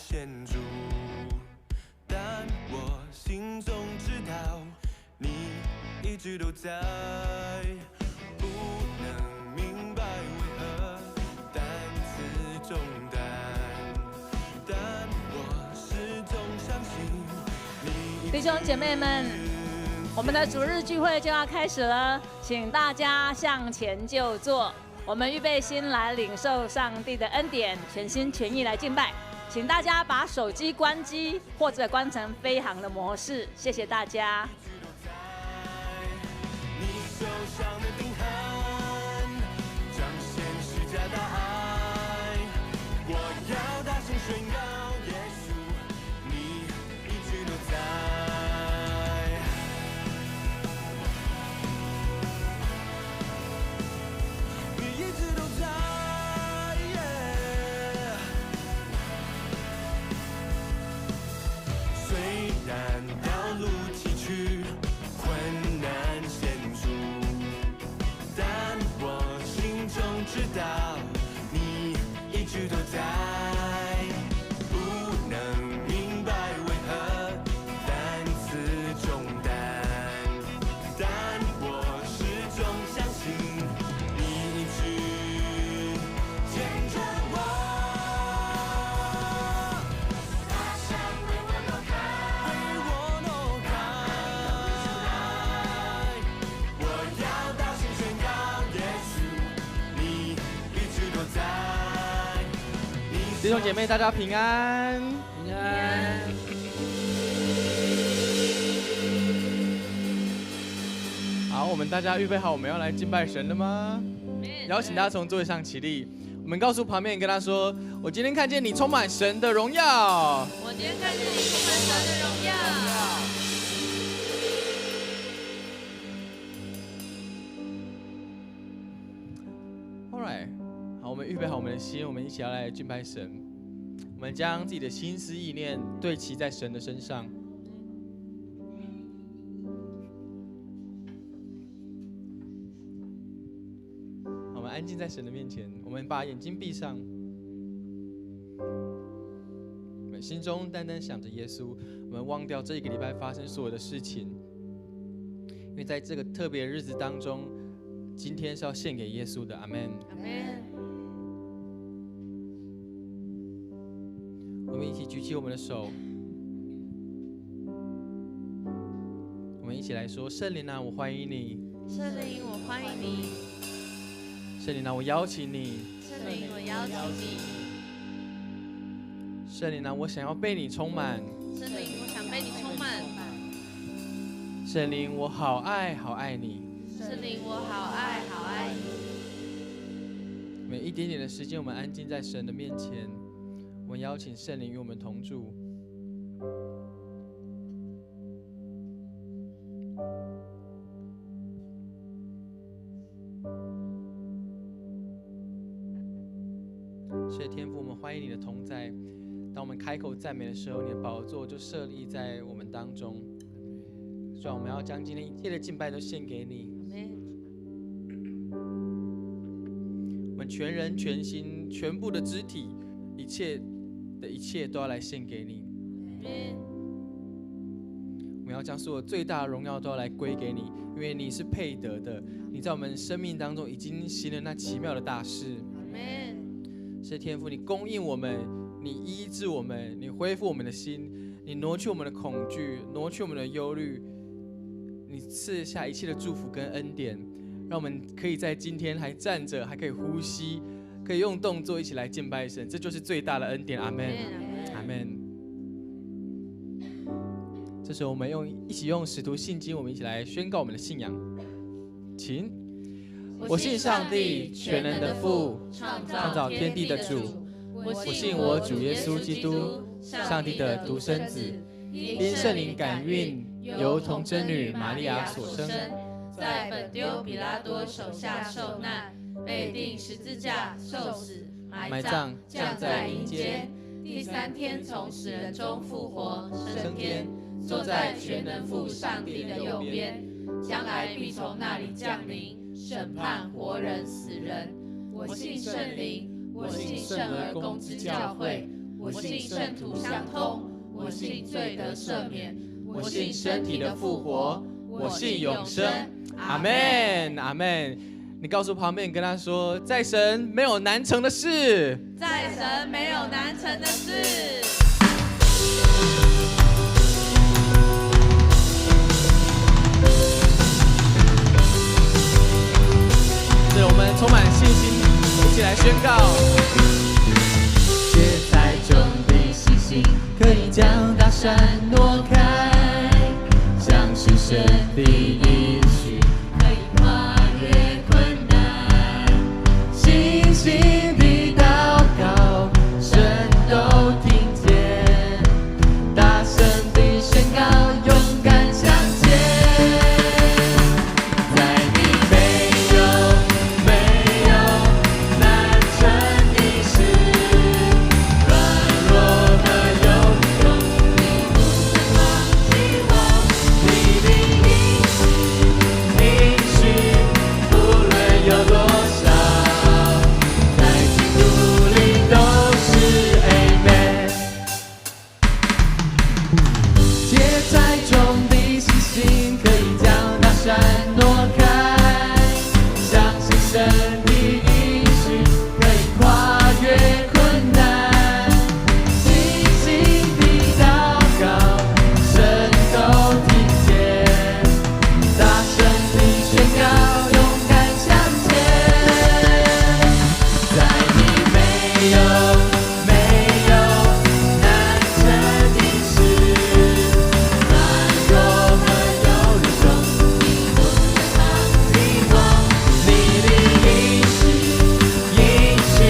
显著，但我心中知道你一直都在，不能明白为何担此重担，但我始终相信你。弟兄姐妹们，我们的主日聚会就要开始了，请大家向前就坐。我们预备心来领受上帝的恩典，全心全意来敬拜。请大家把手机关机或者关成飞行的模式，谢谢大家。你手上的钉痕彰显十架大爱，我要大声宣告耶稣你一直都在，你一直都在，虽然道路崎岖困难险阻，但我心中知道你一直都在，不能明白为何担此重担，但我始终相信你一直牵着我，大山为我挪开，为我挪开，我要大声宣告耶稣你一直都在。弟兄姐妹，大家平安，平安。好，我们大家预备好，我们要来敬拜神了吗？邀请大家从座位上起立，我们告诉旁边人，跟他说：“我今天看见你充满神的荣耀。”我今天看见你充满神的荣耀。Alright， 好，我们预备好我们的心，我们一起要来敬拜神。我们将自己的心思意念对齐在神的身上。好，我们安静在神的面前，我们把眼睛闭上，我们心中单单想着耶稣，我们忘掉这一个礼拜发生所有的事情，因为在这个特别的日子当中，今天是要献给耶稣的。阿们。阿们。我们一起举起我们的手，我们一起来说：圣灵啊，我欢迎你；圣灵，我欢迎你；圣灵啊，我邀请你；圣灵，我邀请你；圣灵啊，我想要被你充满；圣灵，我想被你充满；圣灵，我好爱好爱你；圣灵，我好爱好爱你。每一点点的时间，我们安静在神的面前，我们邀请圣灵与我们同住。是天父，我们欢迎你的同在。当我们开口赞美的时候，你的宝座就设立在我们当中。主啊，我们要将今天一切的敬拜都献给你。我们全人全心全部的肢体，一切都要来献给你。我们要将所有最大的荣耀都要来归给你，因为你是配得的。你在我们生命当中已经行了那奇妙的大事。是天父，你供应我们，你医治我们，你恢复我们的心，你挪去我们的恐惧，挪去我们的忧虑，你赐下一切的祝福跟恩典，让我们可以在今天还站着，还可以呼吸，可以用动作一起来敬拜神，这就是最大的恩典。阿们，阿们。这时候我们一起用使徒信经，我们一起来宣告我们的信仰。请。我信上帝全能的父，创造天地的主。我信我主耶稣基督，上帝的独生子，因圣灵感孕，由童贞女玛利亚所生，在本丢比拉多手下受难，被钉十字架，受死，埋葬，降在阴间。第三天从死人中复活，升天，坐在全能父上帝的右边，将来必从那里降临，审判活人死人。我信圣灵，我信圣而公之教会，我信圣徒相通，我信罪得赦免，我信身体的复活，我信永生。阿们，阿们。你告诉旁边，跟他说，在神没有难成的事，在神没有难成的事。是我们充满信心，一起来宣告。芥菜种的信心，可以将大山挪开，相信神的应许，可以跨越困难。信心的祷告，神都听见，大声的宣告，勇敢向前。在你没有难成的事，软弱和有力中，你不曾放弃我。你的应许，无论有多少，在基督里都是 Amen。芥菜种的信心，可以将大山挪开，相信神的应许，可以跨越困难。信心的祷告，神都听见，大声的宣告，勇敢向前。在你没有难成的事，软弱和有力中，你不曾放弃我。你的应许，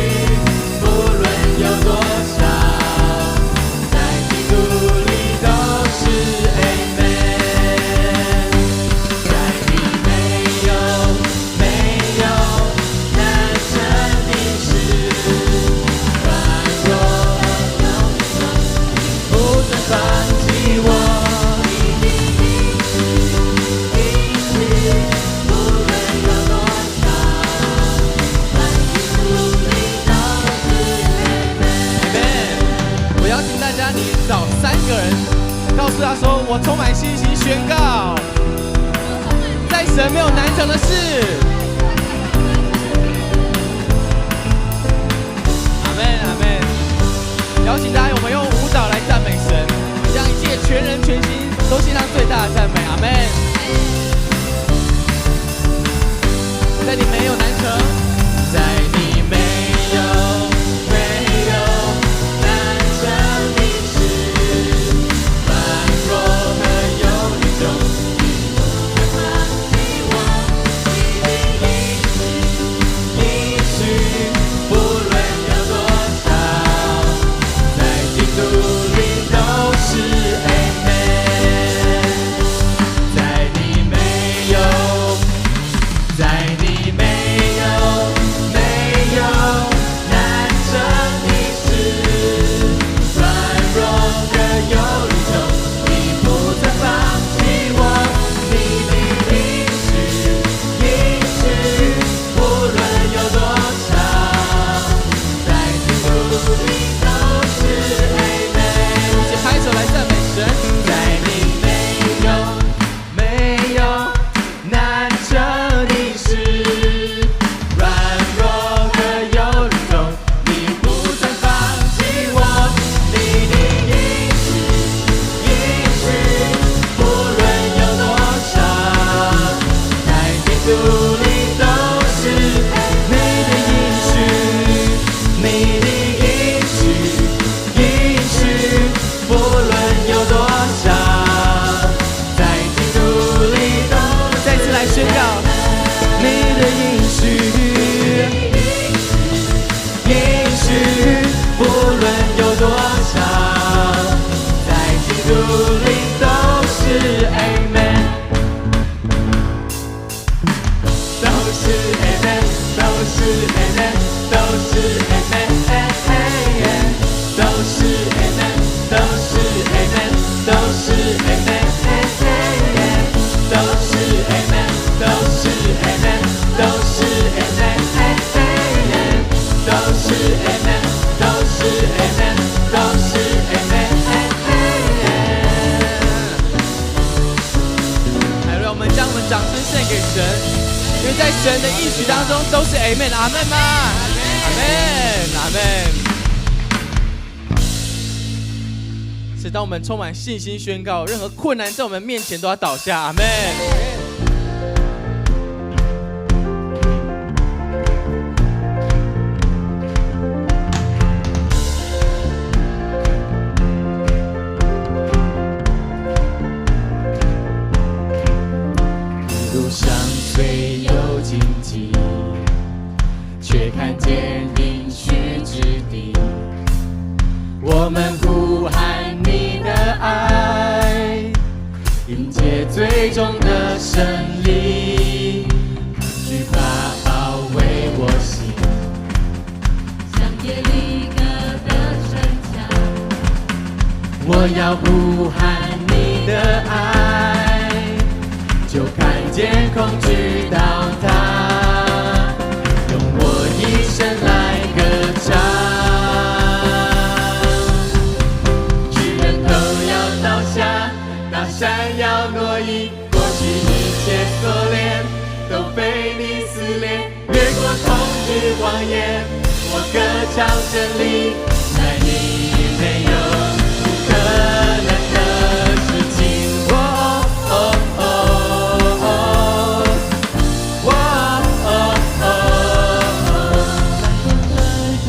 无论有多少，在基督里都是 Amen。在你没有难成的事，软弱和有力中，你不曾放弃我。你的应许，无论有多少，在基督里都是 Amen。我邀请大家，你找3个人，告诉他说，我充满信心宣告，在神没有难成的事。阿们，阿们。邀请大家，我们用舞蹈来赞美神，让一切全人全心都献上最大的赞美。阿们。在你没有难成，在你没有难成的事，软弱和有力中，你不曾放弃我。你的神的应许当中都是 Amen， 阿们吗？阿们，阿们。是当我们充满信心宣告，任何困难在我们面前都要倒下，阿们。路上虽有荆棘，却看见应许之地。我们呼喊你的爱，迎接最终的胜利。惧怕包围我心，像耶利哥的城墙。我要呼喊你的爱，就看见恐惧倒塌，用我一生来歌唱。大山要挪移，过去一切锁链都被你撕裂，越过恐惧谎言，我歌唱胜利，在你没有不可能的事情。黑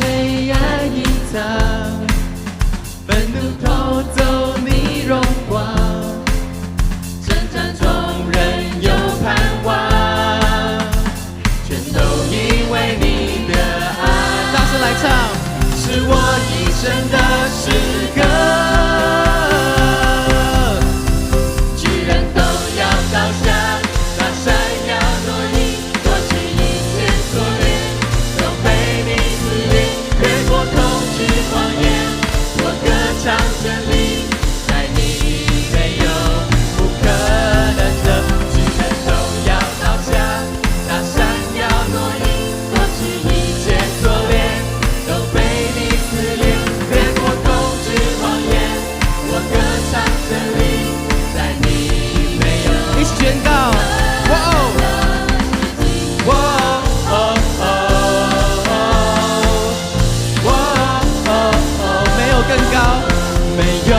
暗隐藏，愤怒偷走你荣光。是我一生的诗歌，巨人都要倒下，大山要挪移，过去一切锁链都被你撕裂，越过恐惧谎言，我歌唱胜利，在你没有不可能的，巨人都要倒下，大山要挪移，过去一切锁链都被越过恐惧谎言，我歌唱胜利，在你没有一起宣告，哇哦，哇哦哦，没有更高，没有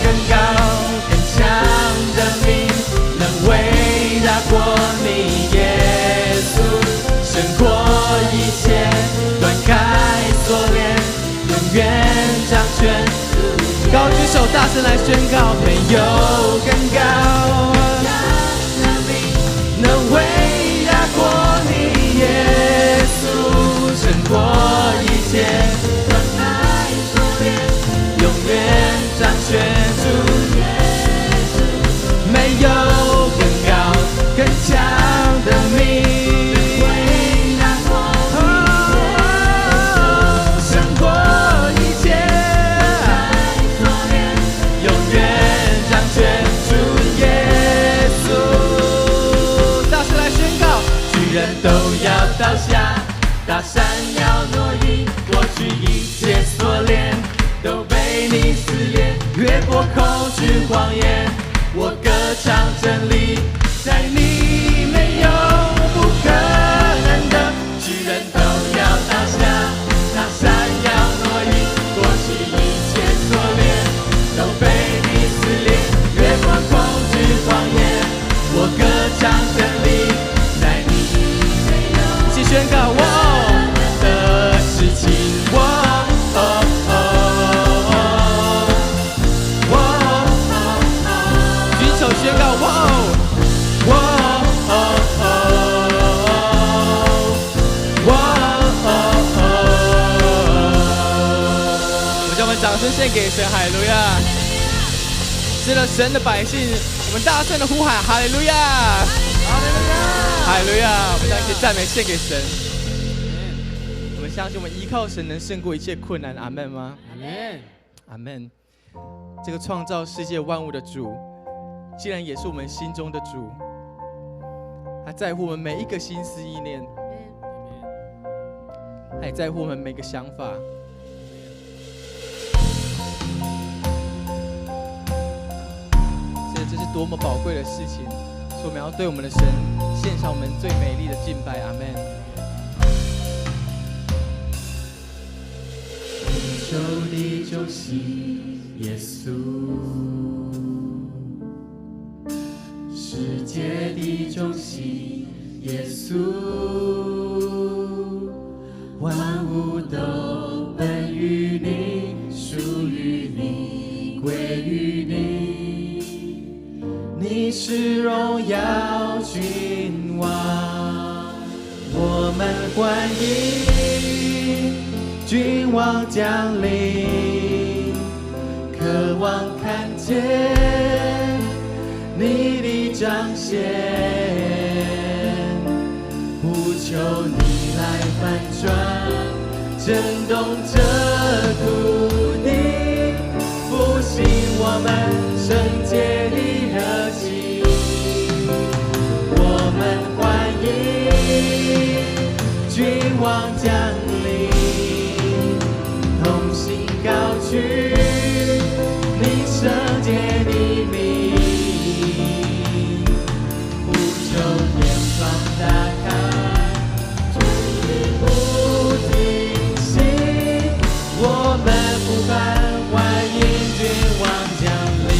更高更强的名，能伟大过你耶稣，胜过一切，断开锁链，永远掌权。高举手，大声来宣告，没有更高，能伟大过你耶稣，胜过一切，断开锁链，永远掌权主耶稣，没有更高更强的名。都要倒下，大山要挪移，过去一切锁链都被你撕裂，越过恐惧谎言，我歌唱真理，在你没有不可能的，巨人都要倒下，大山要挪移，过去一切锁链都被你撕裂，越过恐惧谎言，我歌唱真理。宣告我的事情，举手宣告我将我们掌声献给神，哈利路亚！是了神的百姓，我们大声的呼喊，哈利路亚！哈利路亚！哈利路亚！我们将一切赞美献给神。我们相信，我们依靠神能胜过一切困难。阿们吗？阿们，阿们。这个创造世界万物的主，既然也是我们心中的主，他在乎我们每一个心思意念，他也在乎我们每个想法。这是多么宝贵的事情！所以我们要对我们的神献上我们最美丽的敬拜。阿们。宇宙的中心，耶稣，世界的中心，耶稣，万物都本于你，属于你，归于你。你是荣耀君王，我们欢迎君王降临，渴望看见你的彰显，呼求你来翻转，震动这土地，复兴我们圣洁的热情。我们欢迎君王降临，同心高举你圣洁的名，呼求天窗打开，春雨不停息，我们呼喊欢迎君王降临。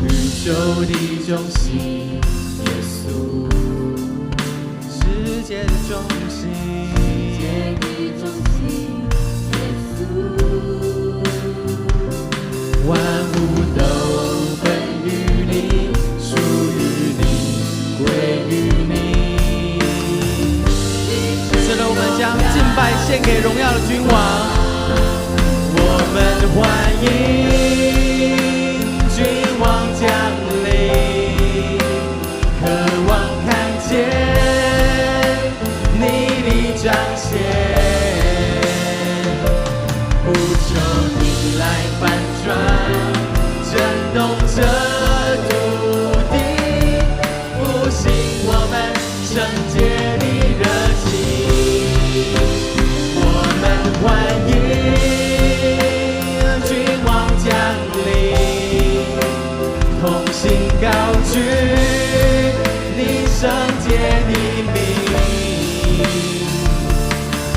宇宙的中心，耶稣，世界的中心，世界的中心，耶稣，万物都本于你，属于你，归于你。是的，我们将敬拜献给荣耀的君王。我们欢迎君王降临，渴望看见你的彰显，呼求你来翻转，震动这土地，复兴我们圣洁的热情。我们欢迎君王降临，同心高举你圣洁的名，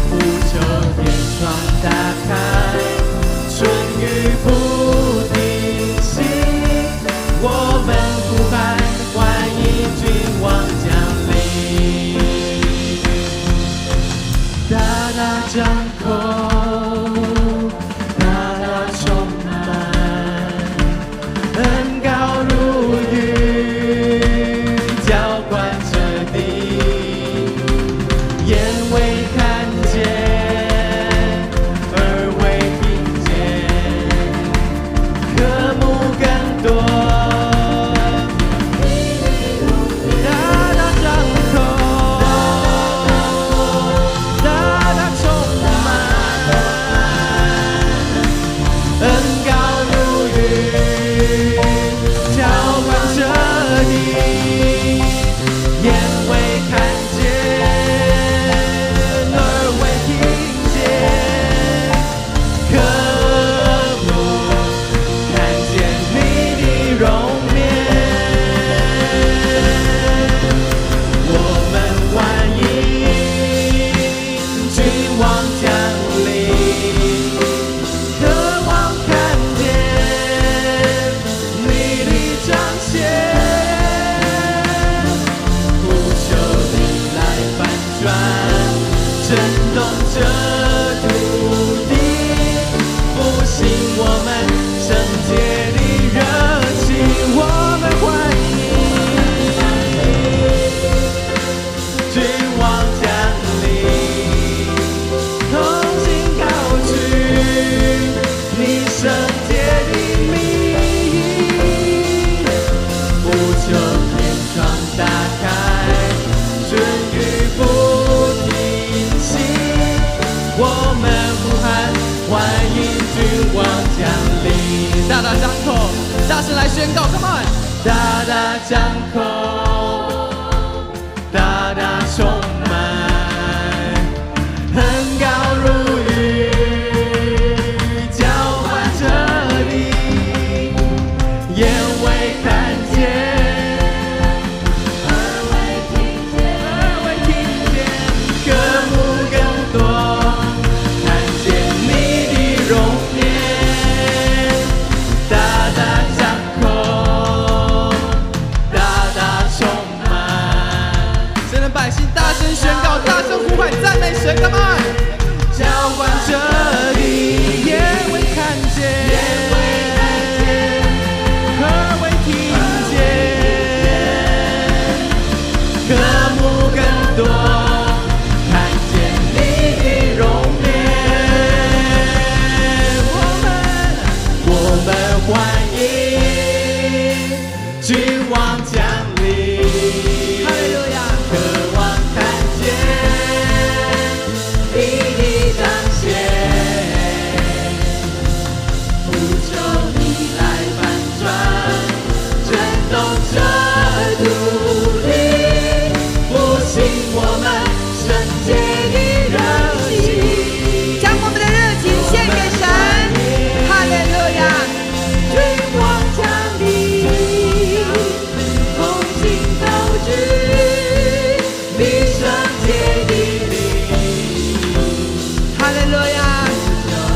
呼求天窗打开，春雨不停息，我们呼喊欢迎君王降临，大大张口，大大充满，恩膏如雨，浇灌着地，眼未看见，耳未听见，渴慕更多。大大张口，大大充满，恩膏如雨，浇灌着地，眼未看见，耳未听见，渴慕看见你的容面。我们欢迎君王降临，渴望看见你的彰显，呼求你来翻转，震动这土地，复兴我们圣洁的热情。我们欢迎君王降临，同心高举你圣洁的名，呼求天窗打开，春雨不停息，我们呼喊欢迎君王降临。大大张口，大声来宣告 ，Come on！ 大大张口，大大充满，恩膏如雨，浇灌着神，Come on，浇灌这地，也未看见，耳未听见，渴慕更多，看见你的容颜。我们欢迎君王降临，哈利路亚，渴望看见你的彰显，呼求你来翻转，震动这土地，复兴我们圣洁的热情，将我们的热情献给神，哈利路亚！君王降临，同心高举你圣洁的灵，哈利路亚！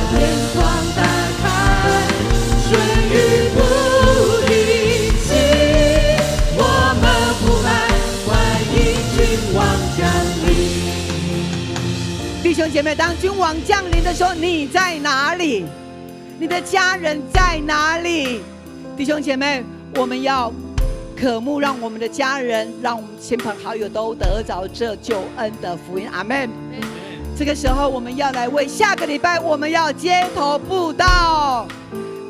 天窗打开，春雨不停息，我们不满欢迎君王降临。弟兄姐妹，当君王降临的时候，你在哪里？你的家人在哪里？弟兄姐妹，我们要渴慕，让我们的家人，让我们亲朋好友都得着这救恩的福音。阿们。这个时候，我们要来为下个礼拜我们要街头布道，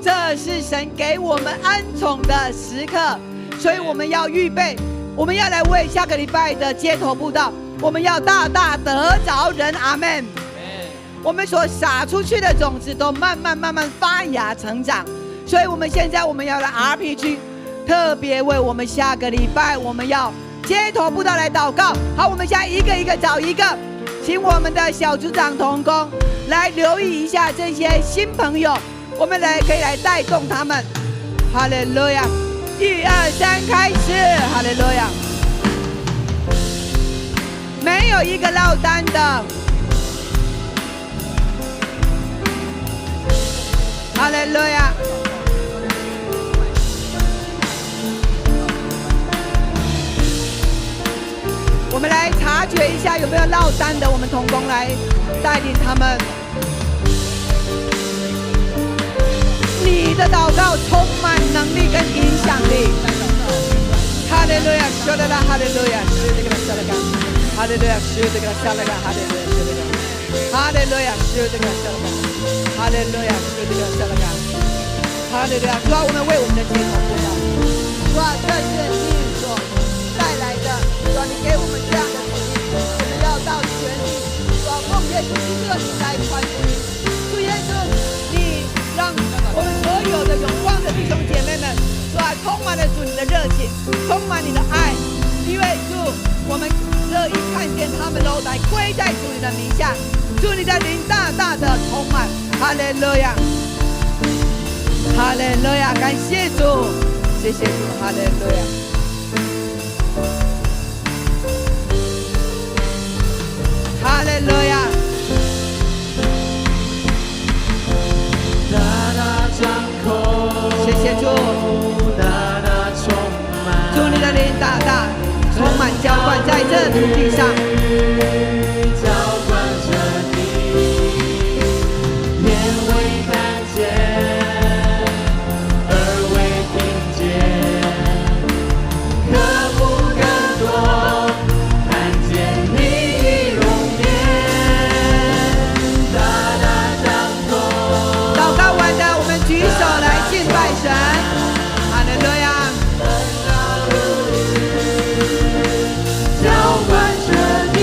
这是神给我们恩宠的时刻，所以我们要预备，我们要来为下个礼拜的街头布道，我们要大大得着人。阿们。我们所撒出去的种子都慢慢发芽成长，所以我们现在我们要来 RPG， 特别为我们下个礼拜我们要街头布道来祷告。好，我们现在一个一个找一个，请我们的小组长同工来留意一下这些新朋友，我们可以来带动他们。哈利路亚！1、2、3，开始！哈利路亚！没有一个落单的。哈利路亚！我们来察觉一下有没有落单的，我们同工来带领他们。你的祷告充满能力跟影响力。哈利路亚！说的啦，哈利路亚！是这个说的干，哈利路亚！是这个说的干，哈利路亚！是这个，哈利路亚！是这个说的干。哈利路亚，是这个撒拉嘎，哈利路亚！主啊，我们为我们的街头布道，主啊，这是你所带来的，主啊，你给我们这样的福音，我们要到全地，主啊，奉耶稣基督的名来传福音。主耶稣，你让我们所有的永光的弟兄姐妹们，主啊，充满了主你的热情，充满你的爱，因为主，我们乐意看见他们都来归在主你的名下。祝你的灵大大的充满，哈利路亚，哈利路亚，感谢主，谢谢主，哈利路亚，哈利路亚，大大张口，谢谢主，大大充满，祝你的灵大大充满浇灌在这土地上。浇灌着你，眼未看见，耳未听见，渴慕更多，看见你的容颜，大大张口。祷告完的，我们举手来敬拜神，哈利路亚。浇灌着你。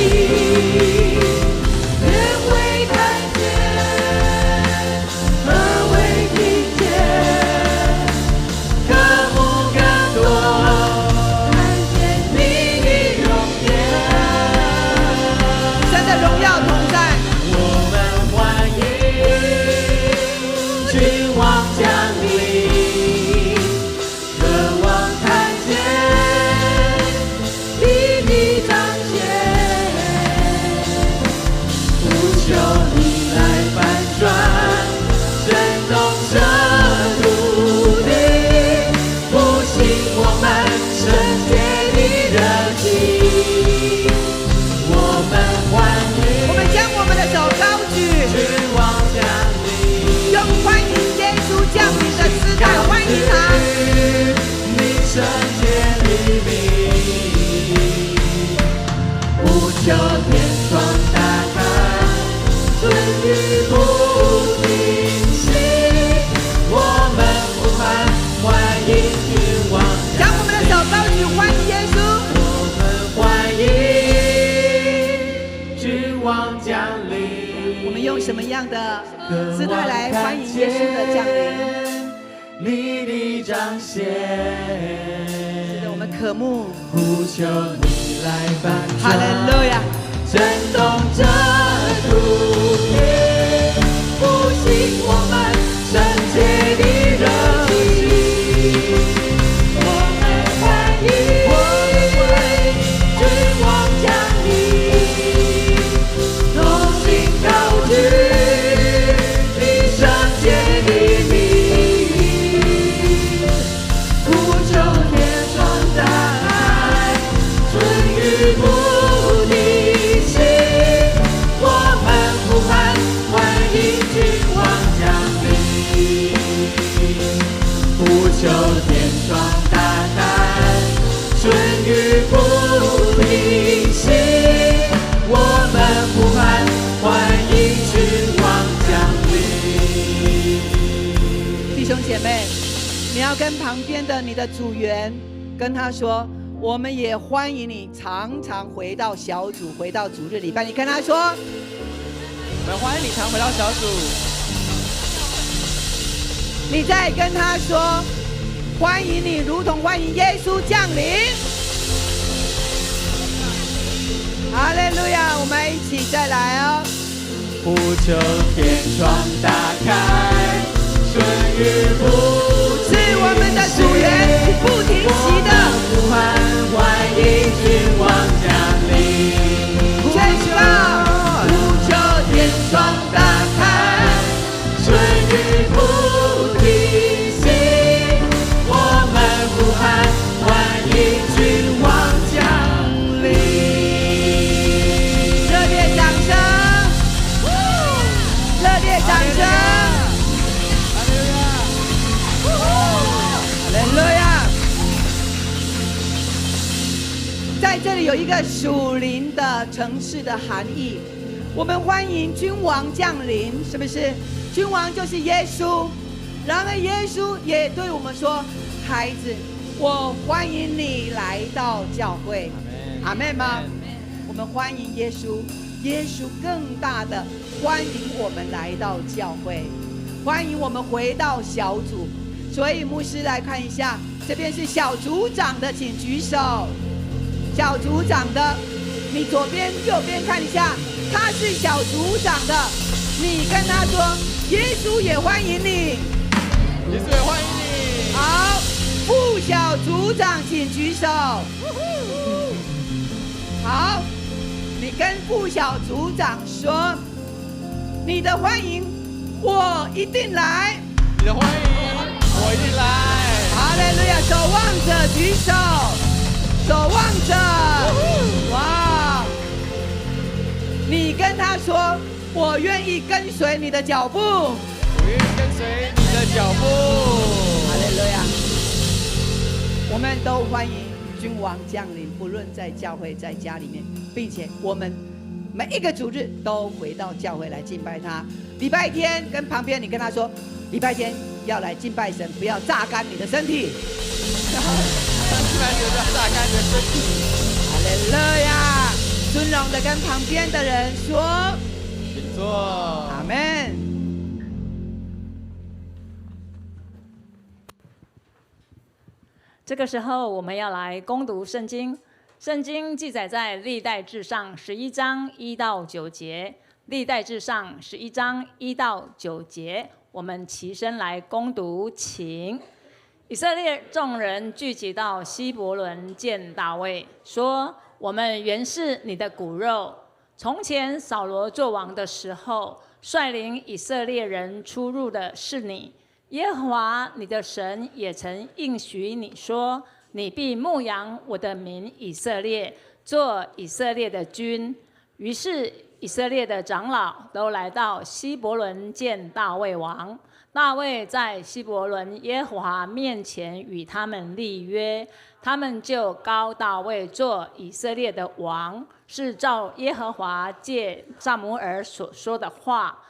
求天窗打开，春雨不停息，我们呼喊欢迎君王降临。将我们的手高举，欢迎耶稣。我们欢迎君王降临。我们用什么样的姿态来欢迎耶稣的降临？你的彰显，是的，我们渴慕，呼求你来翻转，哈利路亚，震动这土地，复兴我们圣洁的热情。我们欢迎君王降临，同心高举你圣洁的名。求天窗打开，春雨不停息，我们呼喊欢迎君王降临。弟兄姐妹，你要跟旁边的你的组员跟他说，我们也欢迎你常常回到小组，回到主日礼拜。你跟他说，我们欢迎你常回到小组。你再跟他说，欢迎你，如同欢迎耶稣降临。哈利路亚！我们一起再来哦。呼求天窗打开，春雨不是我们的主人不停息的呼喊，欢迎君王降临。宣告，呼求天窗打开，春雨不停息，我们呼喊欢迎君王降临。热烈掌声！热烈掌声！哈利路亚！在这里有一个属灵的城市的含义，我们欢迎君王降临，是不是？君王就是耶稣，然而耶稣也对我们说：“孩子，我欢迎你来到教会。”阿们吗？我们欢迎耶稣，耶稣更大的欢迎我们来到教会，欢迎我们回到小组。所以牧师来看一下，这边是小组长的，请举手。小组长的，你左边右边看一下，他是小组长的，你跟他说，耶稣也欢迎你，耶稣也欢迎你。好，副小组长请举手。好，你跟副小组长说，你的欢迎我一定来，你的欢迎我一定来。哈利路亚！守望者举手，守望者，哇！你跟他说，我愿意跟随你的脚步，我愿意跟随你的脚步。哈利路亚！我们都欢迎君王降临，不论在教会在家里面，并且我们每一个主日都回到教会来敬拜他。礼拜天跟旁边你跟他说，礼拜天要来敬拜神，不要榨干你的身体。敬拜神不要榨干你的身体。哈利路亚！尊荣的跟旁边的人说，请坐。阿们。这个时候，我们要来攻读圣经。圣经记载在历代志上11章1到9节。历代志上11章1到9节，我们齐声来攻读，请。以色列众人聚集到希伯伦见大卫，说：我们原是你的骨肉。从前扫罗作王的时候，率领以色列人出入的是你。耶和华你的神也曾应许你说：你必牧养我的民以色列，做以色列的君。于是以色列的长老都来到希伯伦见大卫王。大卫在希伯伦耶和华面前与他们立约，他们就膏大卫做以色列的王，是照耶和华借撒母耳所说的话。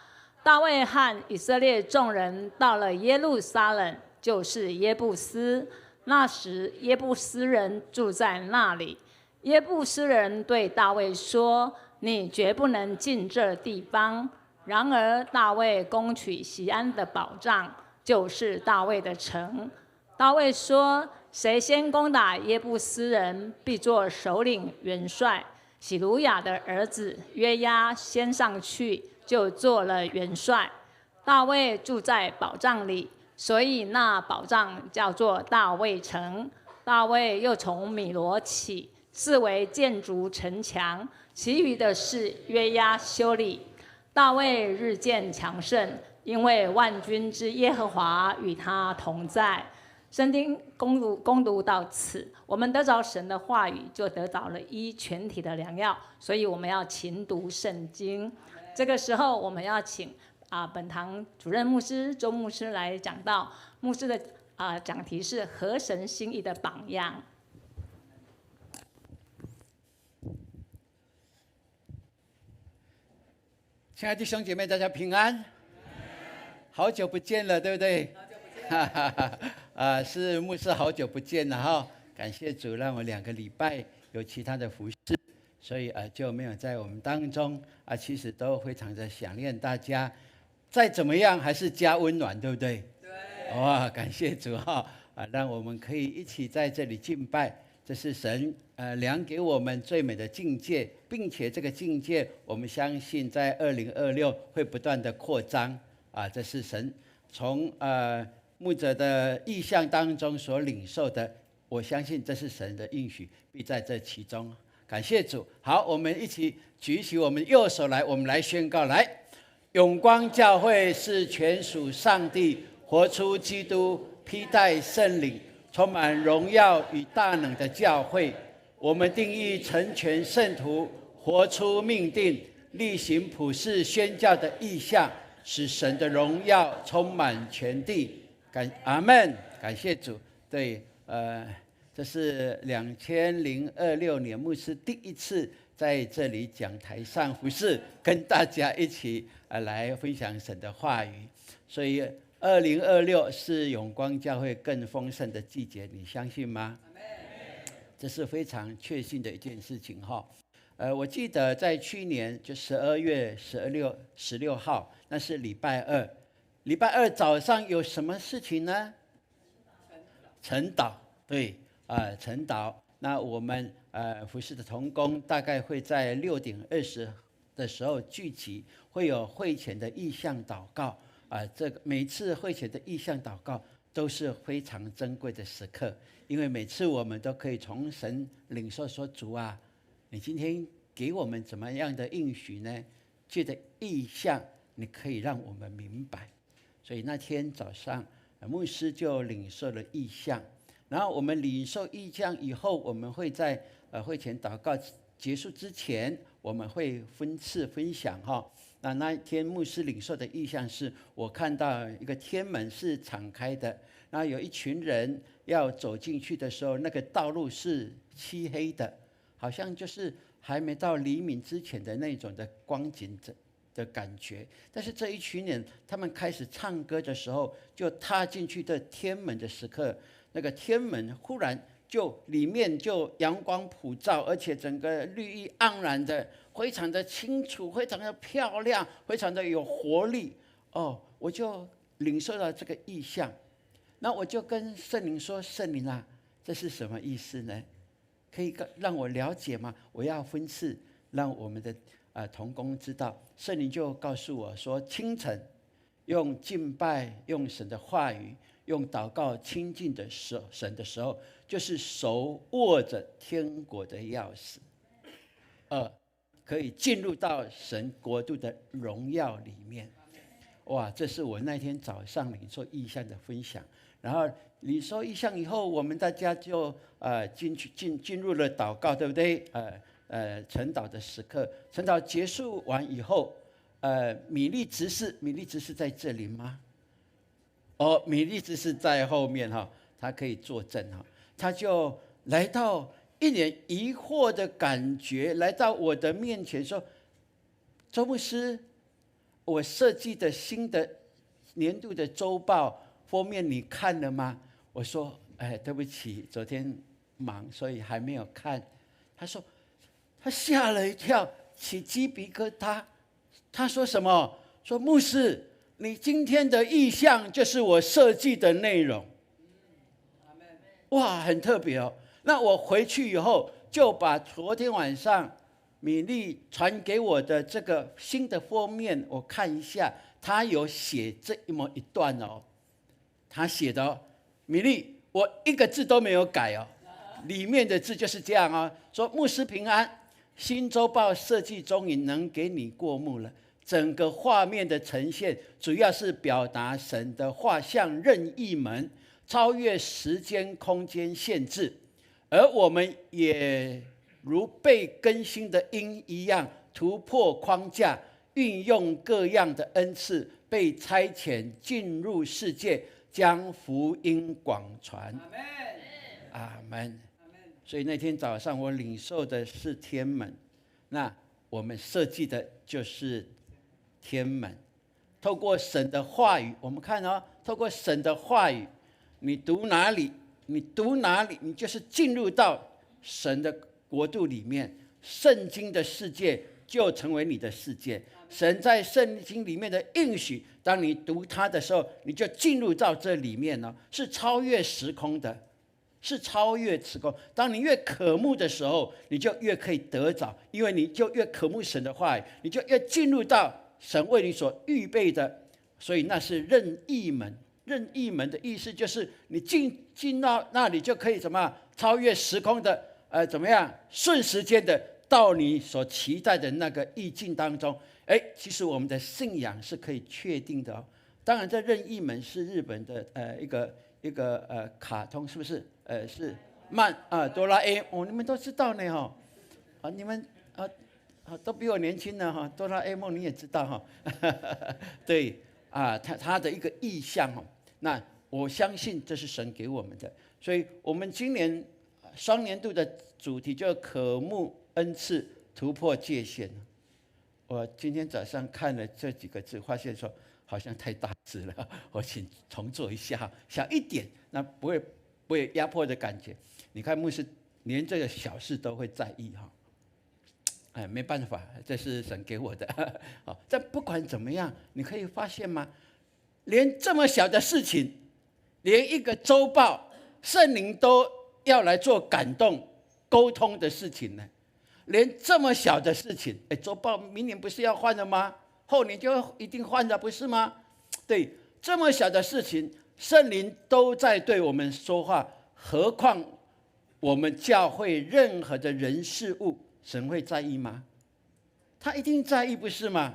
大卫和以色列众人到了耶路撒冷，就是耶布斯。那时耶布斯人住在那里。耶布斯人对大卫说：“你绝不能进这地方。”然而大卫攻取锡安的保障，就是大卫的城。大卫说：“谁先攻打耶布斯人，必做首领元帅。”喜鲁雅的儿子约押先上去，就做了元帅。大卫住在保障里，所以那保障叫做大卫城。大卫又从米罗起，四围建筑城墙，其余的事约押修理。大卫日渐强盛，因为万军之耶和华与他同在。圣经攻读到此，我们得着神的话语，就得到了医全体的良药。所以我们要勤读圣经。这个时候，我们要请本堂主任牧师周牧师来讲道。牧师的讲题是合神心意的榜样。亲爱的弟兄姐妹，大家平安，好久不见了，对不对？是牧师好久不见了哈，感谢主让我2个礼拜有其他的服事，所以就没有在我们当中其实都非常的想念大家，再怎么样还是家温暖，对不对？对。哇，感谢主哈让我们可以一起在这里敬拜，这是神量给我们最美的境界，并且这个境界我们相信在2026会不断的扩张这是神从牧者的意象当中所领受的，我相信这是神的应许，必在这其中。感谢主。好，我们一起举起我们右手来，我们来宣告：来，永光教会是全属上帝，活出基督，披戴圣灵，充满荣耀与大能的教会。我们定义成全圣徒，活出命定，例行普世宣教的意象，使神的荣耀充满全地。阿们，感谢主。对，这是2026年牧师第一次在这里讲台上服事，跟大家一起来分享神的话语。所以2026是永光教会更丰盛的季节，你相信吗？这是非常确信的一件事情哈。我记得在去年就12月16号，那是礼拜二。礼拜二早上有什么事情呢？晨祷，对，晨祷。那我们服事的同工大概会在6点20的时候聚集，会有会前的意向祷告这个每次会前的意向祷告都是非常珍贵的时刻，因为每次我们都可以从神领受说：主啊，你今天给我们怎么样的应许呢？借着意向，你可以让我们明白。所以那天早上，牧师就领受了意象，然后我们领受意象以后，我们会在会前祷告结束之前，我们会分次分享哈。那一天牧师领受的意象是，我看到一个天门是敞开的，然后有一群人要走进去的时候，那个道路是漆黑的，好像就是还没到黎明之前的那种的光景的感觉。但是这一群人他们开始唱歌的时候，就踏进去的天门的时刻，那个天门忽然就里面就阳光普照，而且整个绿意盎然的，非常的清楚，非常的漂亮，非常的有活力。我就领受到这个意象，那我就跟圣灵说：圣灵啊，这是什么意思呢？可以让我了解吗？我要分次让我们的同工知道。圣灵就告诉我说：清晨用敬拜，用神的话语，用祷告亲近的神的时候，就是手握着天国的钥匙，可以进入到神国度的荣耀里面。哇，这是我那天早上领受异象的分享。然后领受异象以后，我们大家就进入了祷告，对不对？晨祷的时刻，晨祷结束完以后，米利执事在这里吗？米利只是在后面哈，他可以作证哈，他就来到一脸疑惑的感觉，来到我的面前说：“周牧师，我设计的新的年度的周报封面你看了吗？”我说：“哎，对不起，昨天忙，所以还没有看。”他说，他吓了一跳，起鸡皮疙瘩。他说什么？说牧师，你今天的意象就是我设计的内容。哇，很特别哦。那我回去以后就把昨天晚上米粒传给我的这个新的封面我看一下，他有写这么一段哦。他写的哦，米粒，我一个字都没有改哦，里面的字就是这样哦，说牧师平安，新周报设计终于能给你过目了。整个画面的呈现主要是表达神的画像任意门，超越时间空间限制，而我们也如被更新的鹰一样，突破框架，运用各样的恩赐，被差遣进入世界，将福音广传。阿们。所以那天早上我领受的是天门，那我们设计的就是天门。透过神的话语，我们看哦，透过神的话语，你读哪里，你读哪里，你就是进入到神的国度里面，圣经的世界就成为你的世界。神在圣经里面的应许，当你读它的时候，你就进入到这里面了，是超越时空的，是超越时空。当你越渴慕的时候，你就越可以得着，因为你就越渴慕神的话语，你就越进入到神为你所预备的。所以那是任意门。任意门的意思就是你进到那里就可以怎么样超越时空的怎么样顺时间的到你所期待的那个意境当中。其实我们的信仰是可以确定的哦。当然这任意门是日本的一个卡通，是不是？是哆啦 A 梦，你们都知道呢哈。你们都比我年轻呢哈。哆啦 A 梦你也知道哈。对他的一个意象哈。那我相信这是神给我们的，所以我们今年双年度的主题就渴慕恩赐，突破界限。我今天早上看了这几个字，发现说好像太大字了，我请重做一下，小一点，那不会压迫的感觉。你看牧师连这个小事都会在意哈，没办法，这是神给我的。但不管怎么样，你可以发现吗？连这么小的事情，连一个周报，圣灵都要来做感动沟通的事情呢。连这么小的事情，周报明年不是要换了吗？后年就一定换了，不是吗？对，这么小的事情，圣灵都在对我们说话，何况我们教会任何的人事物，神会在意吗？他一定在意，不是吗？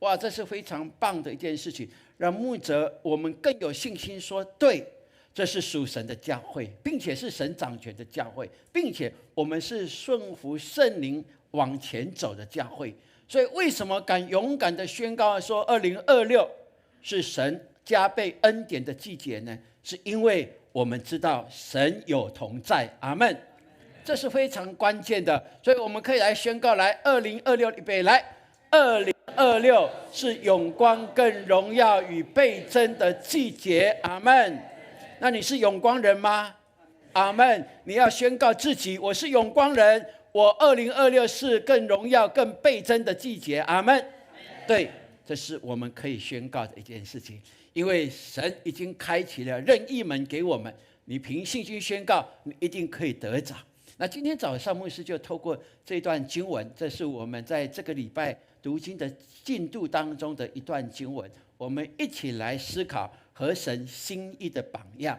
哇，这是非常棒的一件事情，让牧者我们更有信心说，对，这是属神的教会，并且是神掌权的教会，并且我们是顺服圣灵往前走的教会。所以为什么敢勇敢的宣告说2026是神加倍恩典的季节呢？是因为我们知道神有同在。阿们。这是非常关键的，所以我们可以来宣告，来2026预备，来2026是永光更荣耀与倍增的季节。阿们。那你是永光人吗？阿们。你要宣告自己，我是永光人，我2026是更荣耀更倍增的季节。阿们。对，这是我们可以宣告的一件事情，因为神已经开启了任意门给我们，你凭信心宣告，你一定可以得着。那今天早上牧师就透过这段经文，这是我们在这个礼拜读经的进度当中的一段经文，我们一起来思考合神心意的榜样。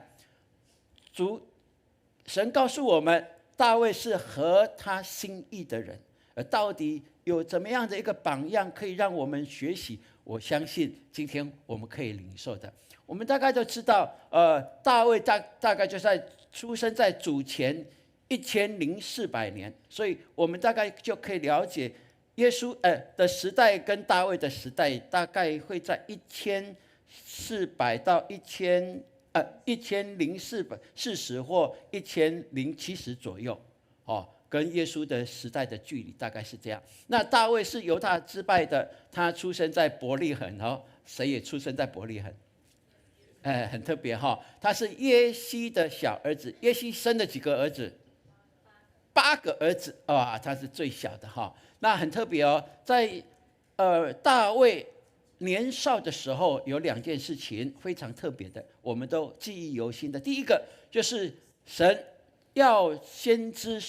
神告诉我们，大卫是合他心意的人，而到底有怎么样的一个榜样可以让我们学习？我相信今天我们可以领受的。我们大概都知道，大卫大概就在出生在主前1400年，所以我们大概就可以了解耶稣的时代跟大卫的时代大概会在1400到1040或1070左右，跟耶稣的时代的距离大概是这样。那大卫是犹大支派的，他出生在伯利恒，谁也出生在伯利恒？很特别他是耶西的小儿子。耶西生了几个儿子？8个儿子他是最小的那很特别在大卫年少的时候有2件事情非常特别的，我们都记忆犹新的。第一个就是神要先知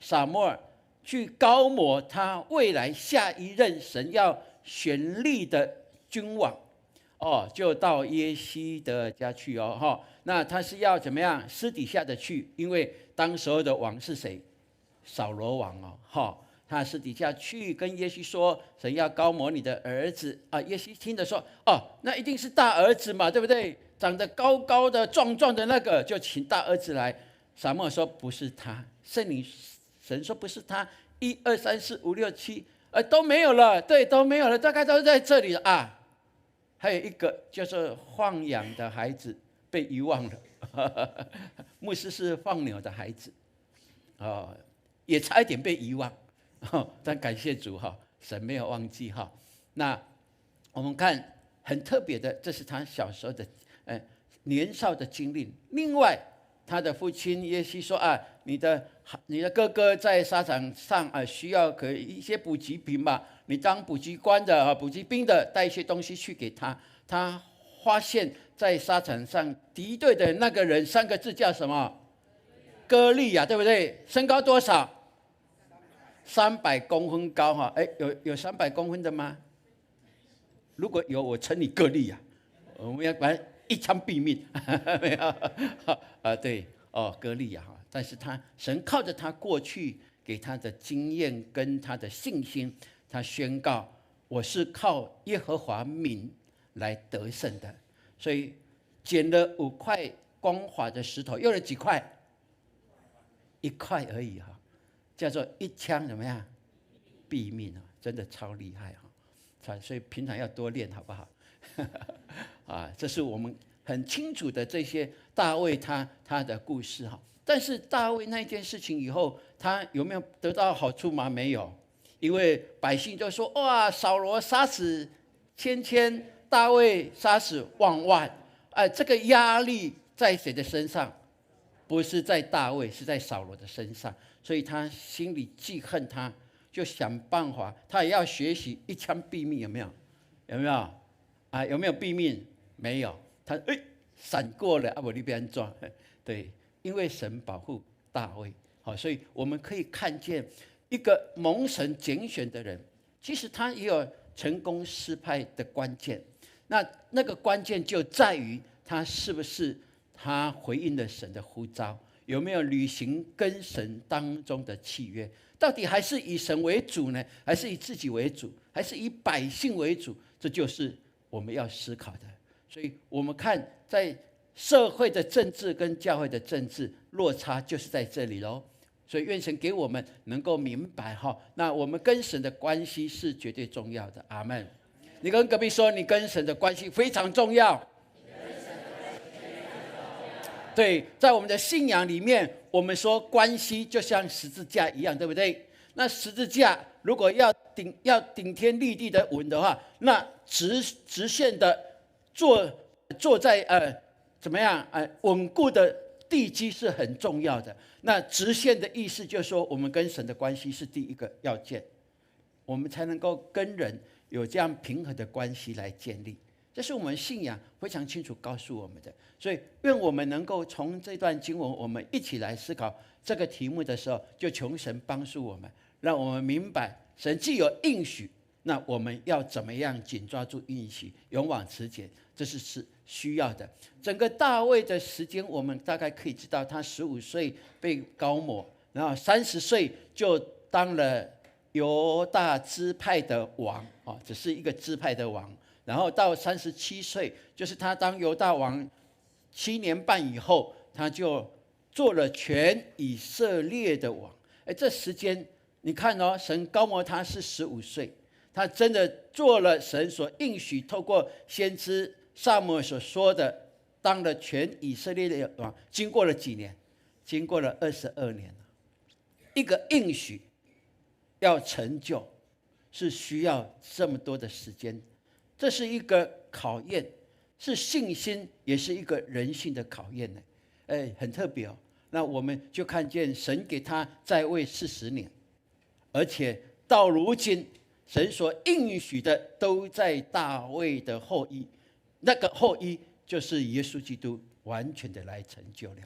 撒母耳去膏抹他未来下一任神要选立的君王就到耶西的家去那他是要怎么样私底下的去，因为当时候的王是谁？扫罗王他私底下去跟耶西说，神要膏抹你的儿子耶西听着说那一定是大儿子嘛，对不对？长得高高的壮壮的那个，就请大儿子来。撒母耳说不是他，圣灵神说不是他，1、2、3、4、5、6、7都没有了，对，都没有了，大概都在这里了还有一个就是放羊的孩子被遗忘了牧师是放牛的孩子也差一点被遗忘但感谢主神没有忘记那我们看很特别的，这是他小时候的年少的经历。另外他的父亲耶西说你的哥哥在沙场上需要一些补给品吧，你当补给官的补给兵的带一些东西去给他。他发现在沙场上敌对的那个人3个字叫什么？歌利亚，对不对？身高多少？300公分高有300公分的吗？如果有，我称你歌利亚，我们要把他一枪毙命没有对歌利亚但是神靠着他过去给他的经验跟他的信心，他宣告我是靠耶和华名来得胜的。所以捡了5块光滑的石头，用了几块？1块而已叫做一枪怎么样毙命真的超厉害所以平常要多练好不好这是我们很清楚的这些大卫他的故事但是大卫那件事情以后，他有没有得到好处吗？没有，因为百姓就说哇，扫罗杀死千，大卫杀死万，这个压力在谁的身上？不是在大卫，是在扫罗的身上，所以他心里记恨他，就想办法，他也要学习一枪毙命，有没有？有没有？有没有毙命？没有，他闪过了，我那边抓，对，因为神保护大卫，所以我们可以看见一个蒙神拣选的人，其实他也有成功失败的关键。那个关键就在于他是不是他回应了神的呼召，有没有履行跟神当中的契约？到底还是以神为主呢，还是以自己为主，还是以百姓为主？这就是我们要思考的。所以我们看在社会的政治跟教会的政治落差就是在这里咯。所以愿神给我们能够明白那我们跟神的关系是绝对重要的。阿们。你跟隔壁说，你跟神的关系非常重要。对，在我们的信仰里面，我们说关系就像十字架一样，对不对？那十字架如果要顶天立地的稳的话，那直线的坐在怎么样稳固的地基是很重要的。那直线的意思就是说，我们跟神的关系是第一个要件，我们才能够跟人有这样平衡的关系来建立。这是我们信仰非常清楚告诉我们的。所以愿我们能够从这段经文，我们一起来思考这个题目的时候，就求神帮助我们，让我们明白神既有应许，那我们要怎么样紧抓住应许，勇往直前，这是需要的。整个大卫的时间，我们大概可以知道，他15岁被膏抹，然后30岁就当了犹大支派的王，只是一个支派的王。然后到37岁，就是他当犹大王7年半以后，他就做了全以色列的王。这时间你看神膏抹他是15岁，他真的做了神所应许透过先知撒母耳所说的，当了全以色列的王，经过了几年？经过了22年。一个应许要成就，是需要这么多的时间，这是一个考验，是信心，也是一个人性的考验呢。很特别哦。那我们就看见神给他在位40年，而且到如今，神所应许的都在大卫的后裔，那个后裔就是耶稣基督，完全的来成就了。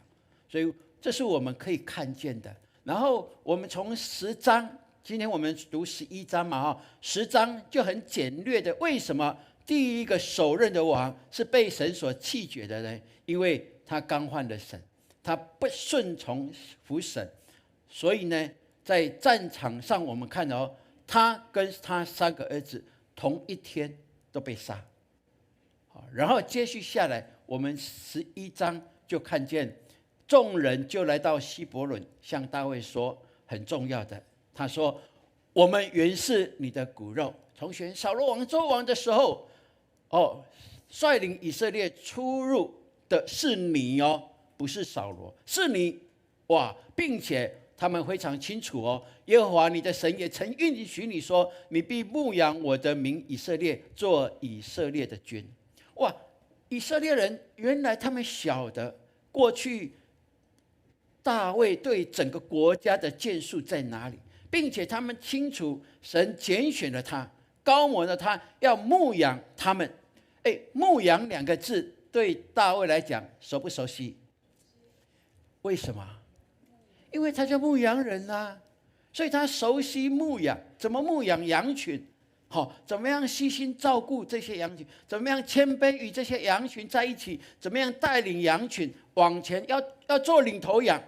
所以这是我们可以看见的。然后我们从10章，今天我们读11章嘛，10章就很简略的，为什么第一个首任的王是被神所弃绝的呢？因为他刚换了神，他不顺从服神，所以呢，在战场上我们看到他跟他3个儿子同一天都被杀。然后接续下来，我们11章就看见众人就来到希伯伦，向大卫说很重要的，他说：我们原是你的骨肉，从选扫罗王做王的时候，率领以色列出入的是你哦，不是扫罗，是你哇！并且他们非常清楚哦，耶和华你的神也曾允许你说，你必牧养我的民以色列，做以色列的君。哇！以色列人原来他们晓得过去大卫对整个国家的建树在哪里，并且他们清楚神拣选了他，高摩了他，要牧养他们。牧养2个字对大卫来讲熟不熟悉？为什么？因为他叫牧羊人啊，所以他熟悉牧养，怎么牧养羊群，怎么样细心照顾这些羊群，怎么样谦卑与这些羊群在一起，怎么样带领羊群往前，要做领头羊。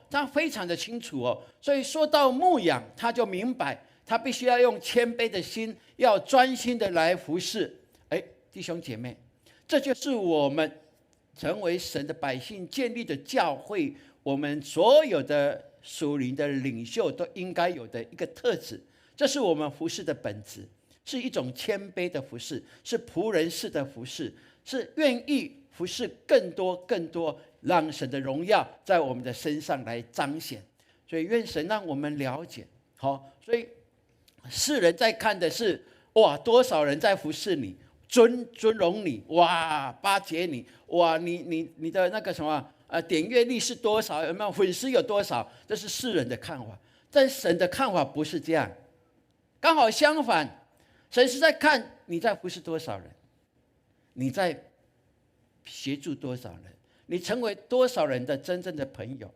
他非常的清楚哦。所以说到牧养，他就明白他必须要用谦卑的心，要专心的来服侍。弟兄姐妹，这就是我们成为神的百姓建立的教会，我们所有的属灵的领袖都应该有的一个特质。这是我们服侍的本质，是一种谦卑的服侍，是仆人式的服侍，是愿意服侍更多更多，让神的荣耀在我们的身上来彰显。所以愿神让我们了解。所以世人在看的是哇，多少人在服侍你，尊荣你，哇，巴结你，哇，你的那个什么点阅率是多少？有没有粉丝有多少？这是世人的看法，但神的看法不是这样，刚好相反，神是在看你在服侍多少人，你在协助多少人，你成为多少人的真正的朋友，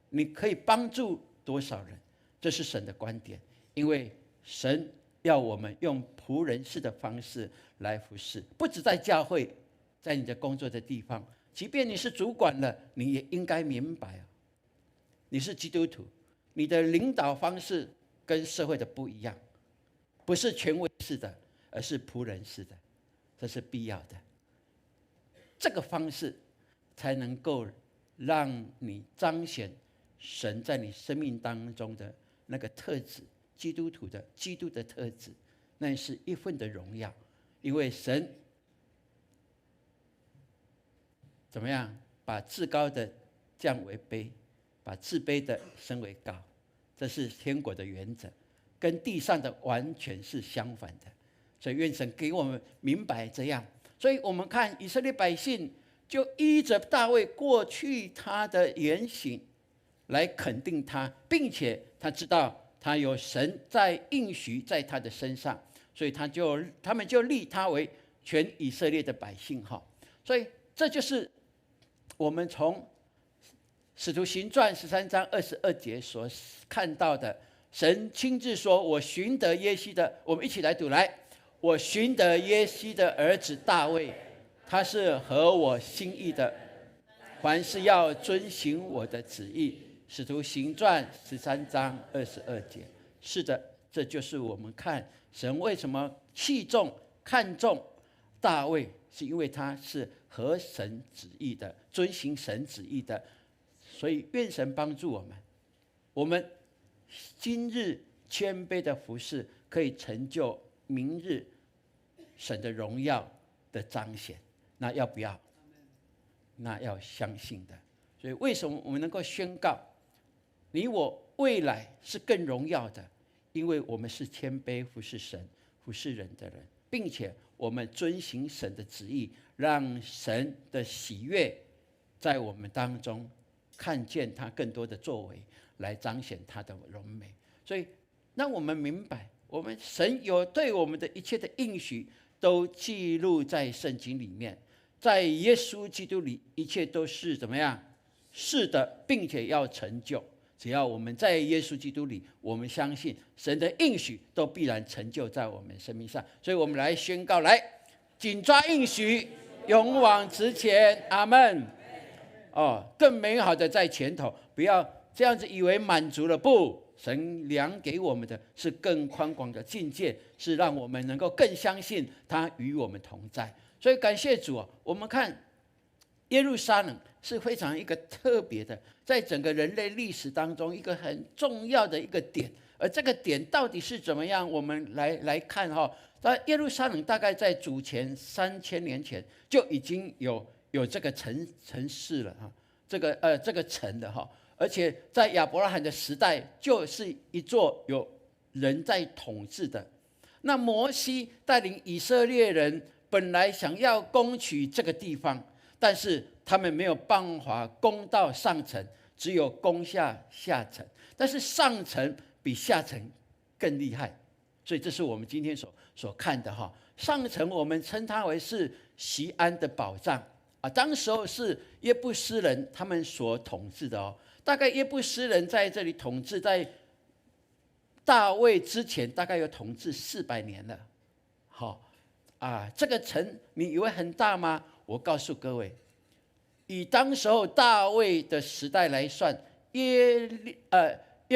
你可以帮助多少人，这是神的观点。因为神要我们用仆人式的方式来服侍，不只在教会，在你的工作的地方，即便你是主管了，你也应该明白你是基督徒，你的领导方式跟社会的不一样，不是权威式的，而是仆人式的，这是必要的。这个方式才能够让你彰显神在你生命当中的那个特质，基督的特质，那是一份的荣耀。因为神怎么样把至高的降为卑，把自卑的升为高，这是天国的原则，跟地上的完全是相反的。所以愿神给我们明白这样。所以我们看以色列百姓就依着大卫过去他的言行来肯定他，并且他知道他有神在应许在他的身上，所以他们就立他为全以色列的百姓。所以这就是我们从使徒行传13章22节所看到的，神亲自说，我寻得耶西的，我们一起来读来，我寻得耶西的儿子大卫，他是合我心意的，凡是要遵行我的旨意。使徒行传13章22节。是的，这就是我们看神为什么器重看重大卫，是因为他是合神旨意的，遵行神旨意的。所以愿神帮助我们今日谦卑的服事，可以成就明日神的荣耀的彰显。那要不要？那要相信的。所以为什么我们能够宣告，你我未来是更荣耀的？因为我们是谦卑服侍神、服侍人的人，并且我们遵行神的旨意，让神的喜悦在我们当中看见他更多的作为，来彰显他的荣美。所以让我们明白，我们神有对我们的一切的应许都记录在圣经里面，在耶稣基督里，一切都是怎么样？是的，并且要成就。只要我们在耶稣基督里，我们相信神的应许都必然成就在我们生命上。所以我们来宣告，来紧抓应许，勇往直前。阿们。更美好的在前头，不要这样子以为满足了，不，神量给我们的是更宽广的境界，是让我们能够更相信他与我们同在。所以感谢主，我们看耶路撒冷是非常一个特别的，在整个人类历史当中一个很重要的一个点。而这个点到底是怎么样，我们来看在耶路撒冷大概在主前3000年前就已经有这个城市了这个城的而且在亚伯拉罕的时代就是一座有人在统治的。那摩西带领以色列人本来想要攻取这个地方，但是他们没有办法攻到上层，只有攻下层。但是上层比下层更厉害，所以这是我们今天所看的上层我们称它为是锡安的宝藏当时候是耶布斯人他们所统治的大概耶布斯人在这里统治，在大卫之前大概有统治400年了。这个城你以为很大吗？我告诉各位，以当时候大卫的时代来算，耶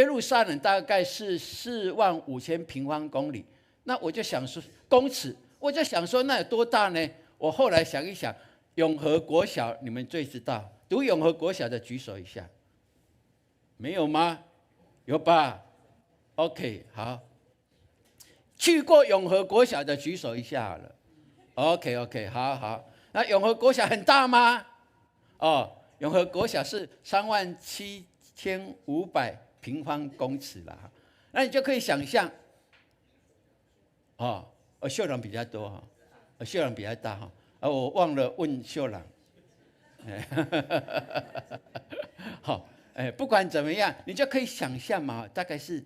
路撒冷大概是45000平方公里。那我就想说公尺，我就想说那有多大呢？我后来想一想，永和国小你们最知道，读永和国小的举手一下。没有吗？有吧 ？OK， 好。去过永和国小的举手一下好了。OK， 好。那永和国小很大吗？永和国小是37500平方公尺啦。那你就可以想象，秀朗比较多秀朗比较大我忘了问秀朗。好。不管怎么样，你就可以想象嘛，大概是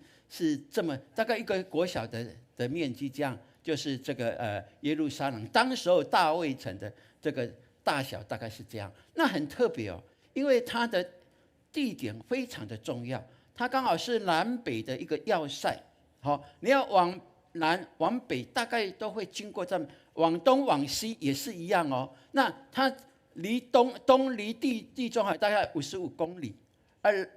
这么大概一个国小的面积，这样就是这个耶路撒冷当时候大卫城的这个大小大概是这样。那很特别因为它的地点非常的重要，它刚好是南北的一个要塞。你要往南往北大概都会经过这，往东往西也是一样那它离东离地中海大概55公里。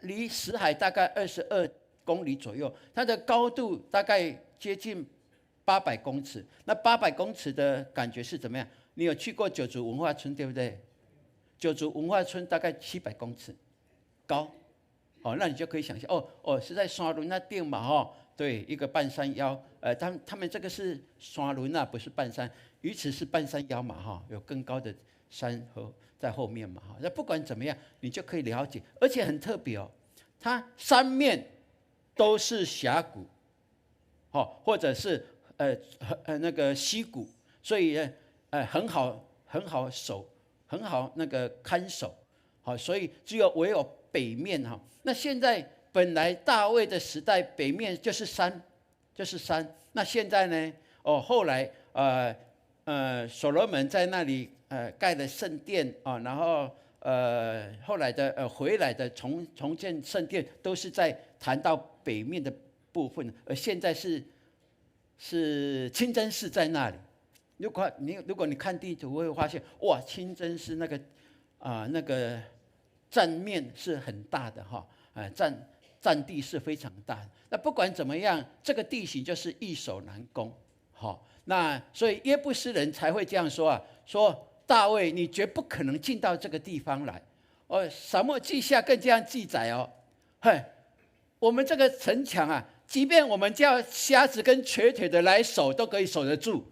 离死海大概22公里左右，它的高度大概接近800公尺。那800公尺的感觉是怎么样？你有去过九族文化村对不对？九族文化村大概700公尺高，那你就可以想象是在山峦那边嘛对，一个半山腰。他们这个是山峦不是半山，鱼池是半山腰嘛有更高的山河在后面嘛那不管怎么样，你就可以了解，而且很特别它三面都是峡谷或者是那个溪谷，所以很好守，很好那个看守所以唯有北面那现在本来大卫的时代北面就是山，那现在呢后来所罗门在那里盖了圣殿然后后来的回来的重建圣殿都是在谈到北面的部分，而现在是清真寺在那里。如果你看地图会发现，哇，清真寺那个占面是很大的占地是非常大的。那不管怎么样，这个地形就是易守难攻那所以耶布斯人才会这样说说大卫你绝不可能进到这个地方来。撒母耳记下更这样记载我们这个城墙即便我们叫瞎子跟瘸腿的来守，都可以守得住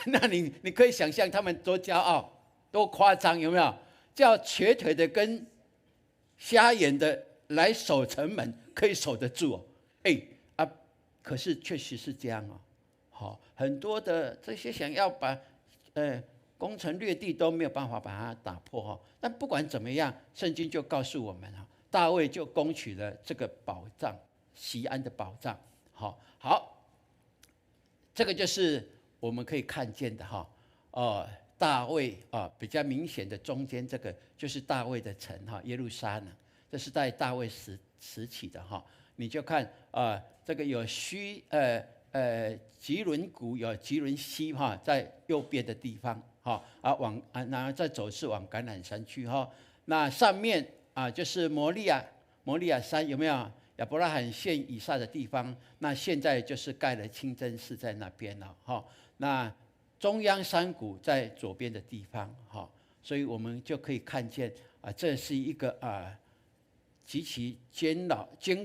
那你可以想象他们多骄傲、多夸张，有没有？叫瘸腿的跟瞎眼的来守城门，可以守得住哦。可是确实是这样哦。好，很多的这些想要把攻城略地都没有办法把它打破哦。但不管怎么样，圣经就告诉我们啊，大卫就攻取了这个宝藏，锡安的宝藏。好，这个就是我们可以看见的哈。大卫比较明显的中间这个就是大卫的城哈，耶路撒冷，这是在大卫时期的哈。你就看这个有吉伦谷，有吉伦西哈，在右边的地方哈然后再走是往橄榄山去哈。那上面就是摩利亚山，有没有？亚伯拉罕献以撒的地方，那现在就是盖了清真寺在那边了哈。那中央山谷在左边的地方哈，所以我们就可以看见这是一个极其坚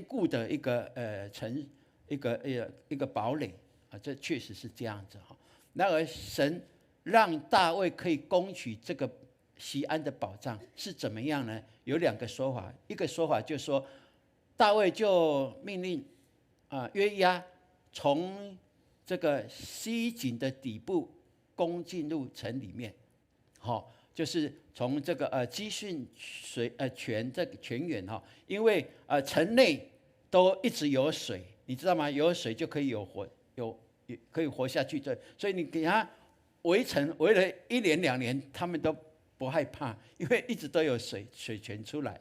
固的一个城，一个堡垒这确实是这样子哈。然而神让大卫可以攻取这个锡安的宝藏是怎么样呢？有2个说法，一个说法就是说，大卫就命令约押从这个西井的底部攻进入城里面，就是从这个基训泉这个泉源因为城内都一直有水，你知道吗？有水就可以可以活下去，所以你给他围城围了1年2年，他们都不害怕，因为一直都有水泉出来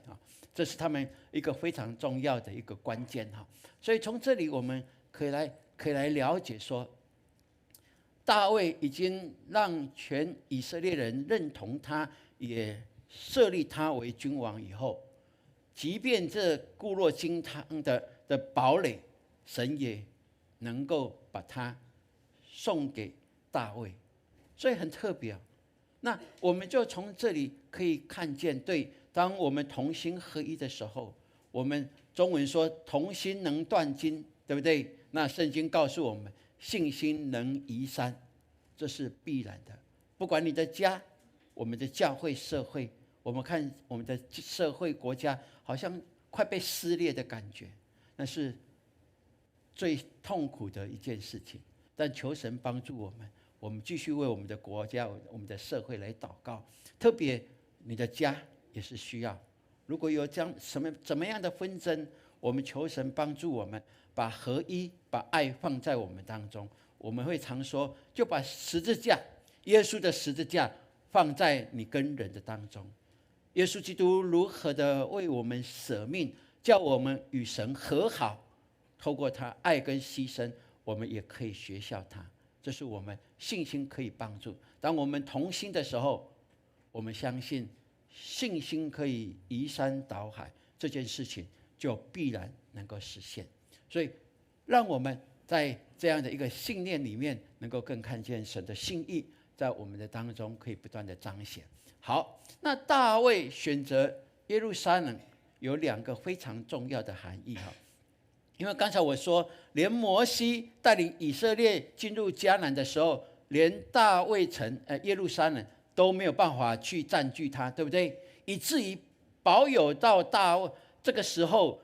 这是他们一个非常重要的一个关键所以从这里我们可以来了解说，大卫已经让全以色列人认同他，也设立他为君王以后，即便这固若金汤的堡垒，神也能够把它送给大卫，所以很特别那我们就从这里可以看见，当我们同心合一的时候，我们中文说同心能断金，对不对？那圣经告诉我们，信心能移山，这是必然的。不管你的家、我们的教会、社会，我们看我们的社会国家好像快被撕裂的感觉，那是最痛苦的一件事情。但求神帮助我们继续为我们的国家、我们的社会来祷告。特别你的家也是需要。如果有怎么样的纷争，我们求神帮助我们，把合一、把爱放在我们当中。我们会常说，就把十字架，耶稣的十字架放在你跟人的当中。耶稣基督如何的为我们舍命，叫我们与神和好，透过他爱跟牺牲，我们也可以学效他。这是我们信心可以帮助。当我们同心的时候，我们相信信心可以移山倒海，这件事情就必然能够实现。所以让我们在这样的一个信念里面，能够更看见神的心意在我们的当中可以不断的彰显。好，那大卫选择耶路撒冷有2个非常重要的含义因为刚才我说，连摩西带领以色列进入迦南的时候，连大卫城耶路撒冷都没有办法去占据它，对不对？以至于保有到大卫这个时候，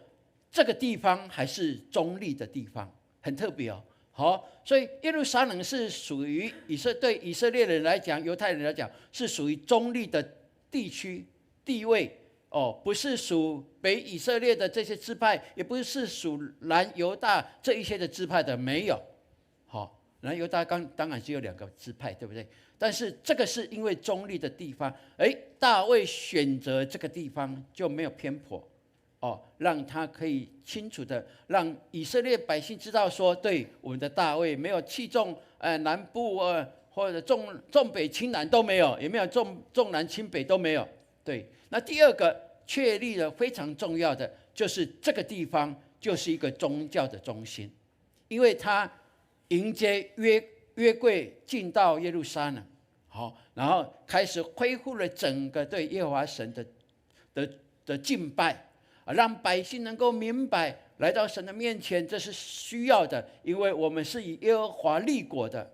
这个地方还是中立的地方，很特别所以耶路撒冷是属于对以色列人来讲，犹太人来讲是属于中立的地区地位不是属北以色列的这些支派，也不是属南犹大这一些的支派的，没有。南犹大当然只有2个支派，对不对？但是这个是因为中立的地方，大卫选择这个地方就没有偏颇让他可以清楚的让以色列百姓知道说，对我们的大卫没有弃重南部或者重北轻南都没有，也没有重南轻北都没有。对，那第2个确立了非常重要的，就是这个地方就是一个宗教的中心，因为他迎接约柜进到耶路撒冷，然后开始恢复了整个对耶和华神的敬拜，让百姓能够明白来到神的面前，这是需要的，因为我们是以耶和华立国的。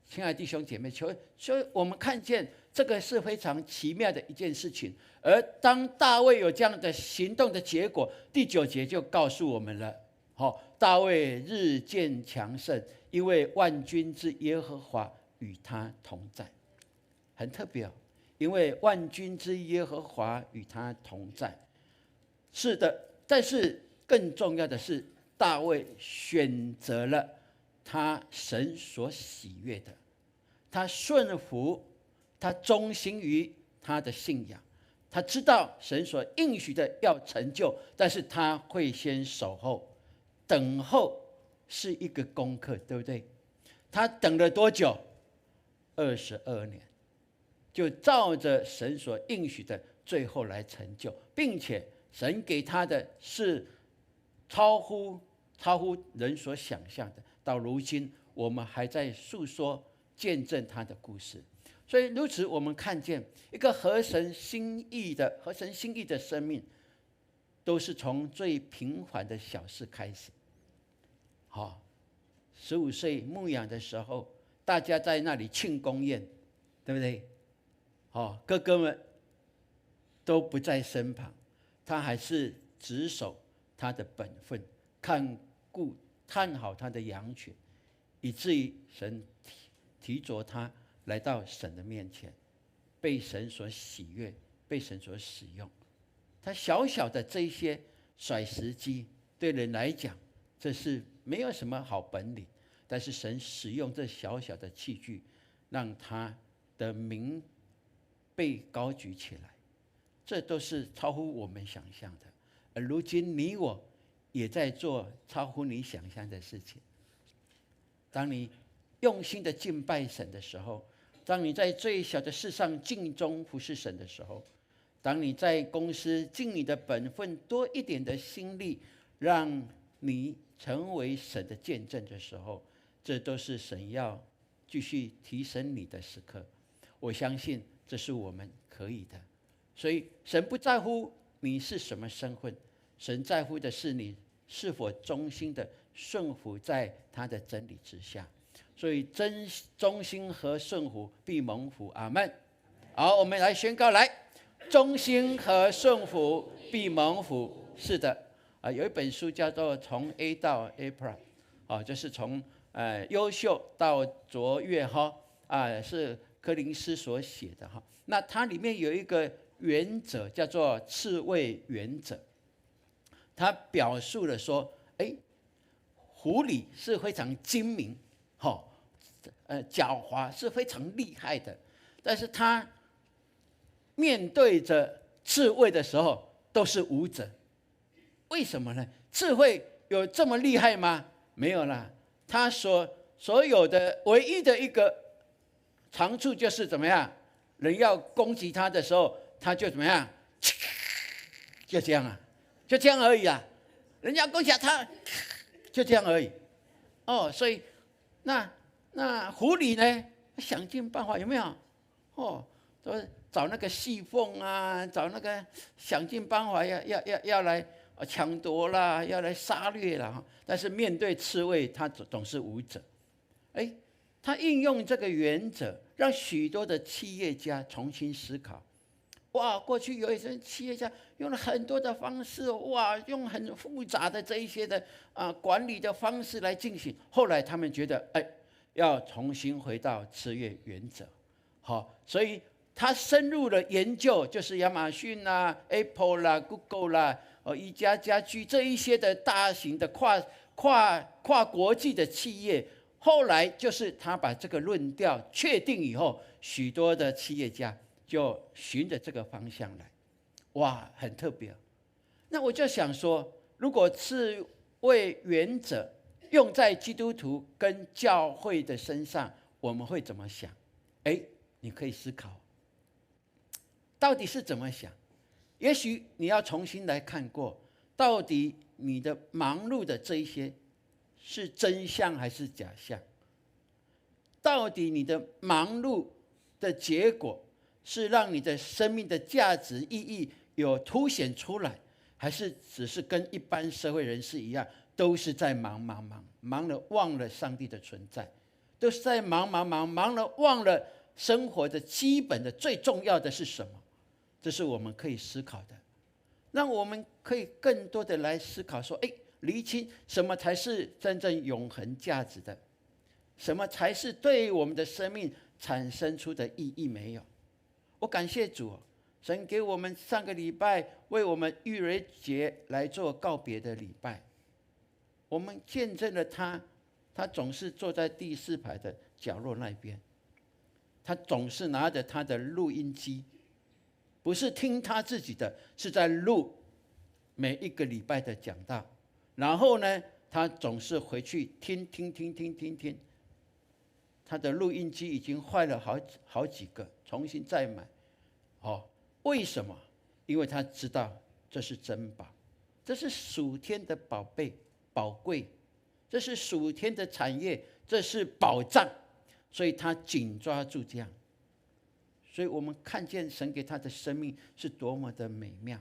亲爱的弟兄姐妹，所以我们看见这个是非常奇妙的一件事情。而当大卫有这样的行动的结果，第9节就告诉我们了。大卫日渐强盛，因为万军之耶和华与他同在。很特别因为万军之耶和华与他同在。是的，但是更重要的是，大卫选择了他神所喜悦的，他顺服，他忠心于他的信仰，他知道神所应许的要成就，但是他会先守候，等候是一个功课，对不对？他等了多久？22年，就照着神所应许的最后来成就，并且神给他的是超乎人所想象的。到如今，我们还在诉说、见证他的故事。所以，如此我们看见一个合神心意的生命，都是从最平凡的小事开始。15岁牧养的时候，大家在那里庆功宴，对不对？哥哥们都不在身旁，他还是执守他的本分，看好他的羊群，以至于神提着他来到神的面前，被神所喜悦，被神所使用。他小小的这些甩石机，对人来讲，这是没有什么好本领，但是神使用这小小的器具，让他的名被高举起来，这都是超乎我们想象的。而如今你我也在做超乎你想象的事情。当你用心的敬拜神的时候，当你在最小的事上尽忠服侍神的时候，当你在公司尽你的本分，多一点的心力，让你成为神的见证的时候，这都是神要继续提升你的时刻。我相信这是我们可以的。所以神不在乎你是什么身份，神在乎的是你是否忠心的顺服在他的真理之下。所以忠心和顺服必蒙福。阿们。好，我们来宣告，来，忠心和顺服必蒙福。是的，有一本书叫做《从 A 到 A Plus》，就是从优秀到卓越是柯林斯所写的哈。那它里面有一个原则叫做刺猬原则，它表述了说，狐狸是非常精明，狡猾，是非常厉害的，但是它面对着刺猬的时候都是无者。为什么呢？刺猬有这么厉害吗？没有啦，它所有的唯一的一个长处就是怎么样？人要攻击它的时候，它就怎么样？就这样就这样而已啊！人家攻击它，就这样而已。所以那狐狸呢，想尽办法，有没有？都找那个细缝啊，找那个想尽办法要来抢夺啦，要来杀掠啦。但是面对刺猬，他总是无者。他运用这个原则，让许多的企业家重新思考。过去有一些企业家用了很多的方式，用很复杂的这一些的管理的方式来进行。后来他们觉得，要重新回到制约原则。所以他深入了研究，就是亚马逊啦、Apple 啦、Google 啦、宜家家居这一些的大型的跨国际的企业。后来就是他把这个论调确定以后，许多的企业家就循着这个方向来，很特别。那我就想说，如果刺猬原则用在基督徒跟教会的身上，我们会怎么想？你可以思考，到底是怎么想？也许你要重新来看过，到底你的忙碌的这一些是真相还是假象？到底你的忙碌的结果是让你的生命的价值意义有凸显出来，还是只是跟一般社会人士一样，都是在忙了忘了上帝的存在？都是在忙了，忘了生活的基本的最重要的是什么？这是我们可以思考的，让我们可以更多的来思考说，厘清什么才是真正永恒价值的，什么才是对我们的生命产生出的意义没有？我感谢主，神给我们上个礼拜为我们逾越节来做告别的礼拜，我们见证了他总是坐在第4排的角落那边，他总是拿着他的录音机，不是听他自己的，是在录每一个礼拜的讲道。然后呢，他总是回去听。他的录音机已经坏了好几个，重新再买。为什么？因为他知道这是珍宝，这是属天的宝贝、宝贵，这是属天的产业，这是宝藏，所以他紧抓住这样。所以我们看见神给他的生命是多么的美妙。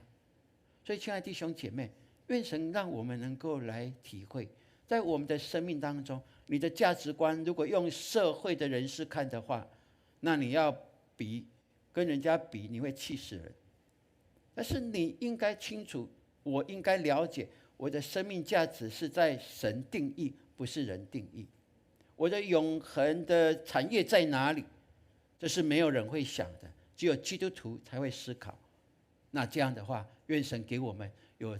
所以亲爱的弟兄姐妹，愿神让我们能够来体会，在我们的生命当中，你的价值观如果用社会的人士看的话，那你要跟人家比，你会气死人。但是你应该清楚，我应该了解，我的生命价值是在神定义，不是人定义。我的永恒的产业在哪里？这是没有人会想的，只有基督徒才会思考。那这样的话，愿神给我们有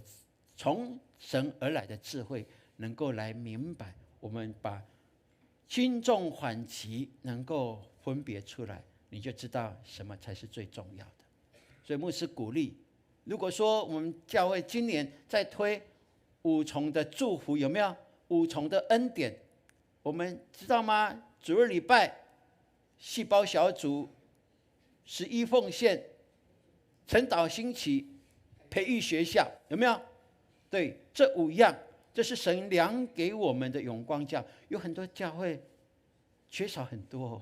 从神而来的智慧，能够来明白，我们把轻重缓急能够分别出来，你就知道什么才是最重要的。所以牧师鼓励，如果说我们教会今年在推5重的祝福，有没有5重的恩典？我们知道吗？主日礼拜、细胞小组、11奉献、晨祷兴起、培育学校，有没有？对，这5样，这是神量给我们的永光教。有很多教会缺少很多，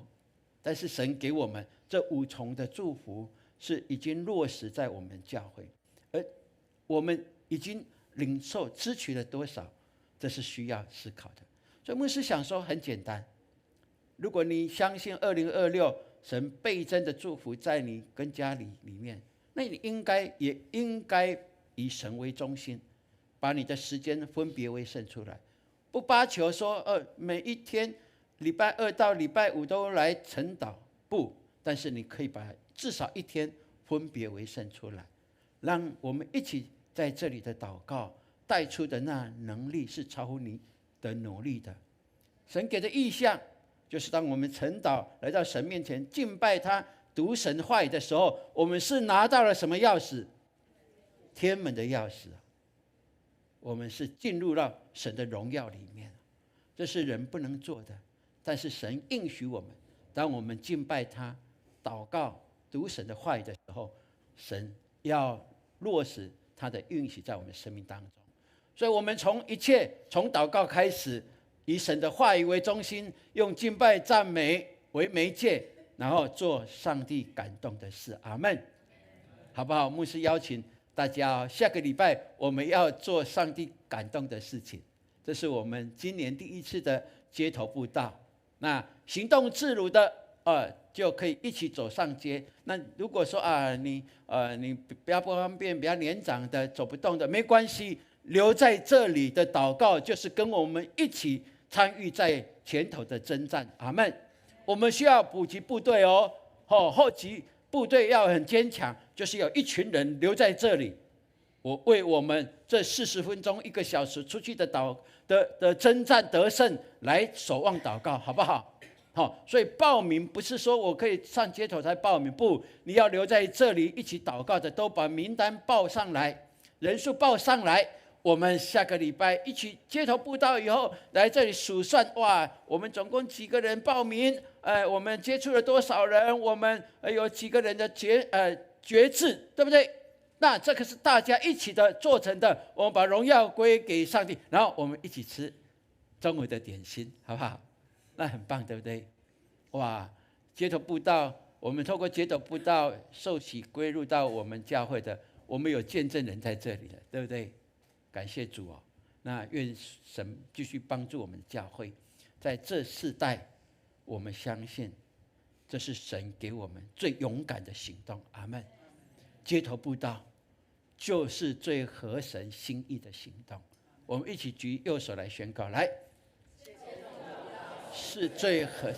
但是神给我们这5重的祝福是已经落实在我们教会，而我们已经领受支取了多少，这是需要思考的。所以牧师想说很简单，如果你相信2026神倍增的祝福在你跟家里面，那你也应该以神为中心，把你的时间分别为圣出来，不巴求说每一天礼拜2到礼拜5都来晨祷，不，但是你可以把至少1天分别为圣出来，让我们一起在这里的祷告带出的那能力是超乎你的努力的。神给的意象就是当我们晨祷来到神面前敬拜他、读神话语的时候，我们是拿到了什么钥匙？天门的钥匙。我们是进入到神的荣耀里面，这是人不能做的，但是神应许我们，当我们敬拜他、祷告、读神的话语的时候，神要落实他的应许在我们生命当中。所以我们从祷告开始，以神的话语为中心，用敬拜赞美为媒介，然后做上帝感动的事。阿们，好不好？牧师邀请大家，下个礼拜我们要做上帝感动的事情，这是我们今年第1次的街头布道。那行动自如的就可以一起走上街。那如果说你比较不方便、比较年长的走不动的，没关系，留在这里的祷告就是跟我们一起参与在前头的征战。阿们。我们需要补给部队后期部队要很坚强，就是有一群人留在这里，我为我们这40分钟、1个小时出去的征战得胜来守望祷告，好不好？所以报名不是说我可以上街头才报名，不，你要留在这里一起祷告的，都把名单报上来，人数报上来。我们下个礼拜一起街头布道以后，来这里数算，哇，我们总共几个人报名？我们接触了多少人？我们有几个人的决志，对不对？那这个是大家一起的做成的，我们把荣耀归给上帝，然后我们一起吃中午的点心，好不好？那很棒，对不对？哇，街头布道，我们透过街头布道受洗归入到我们教会的，我们有见证人在这里了，对不对？感谢主那愿神继续帮助我们教会，在这世代我们相信这是神给我们最勇敢的行动。阿们。街头布道就是最合神心意的行动。我们一起举右手来宣告，来，是最合。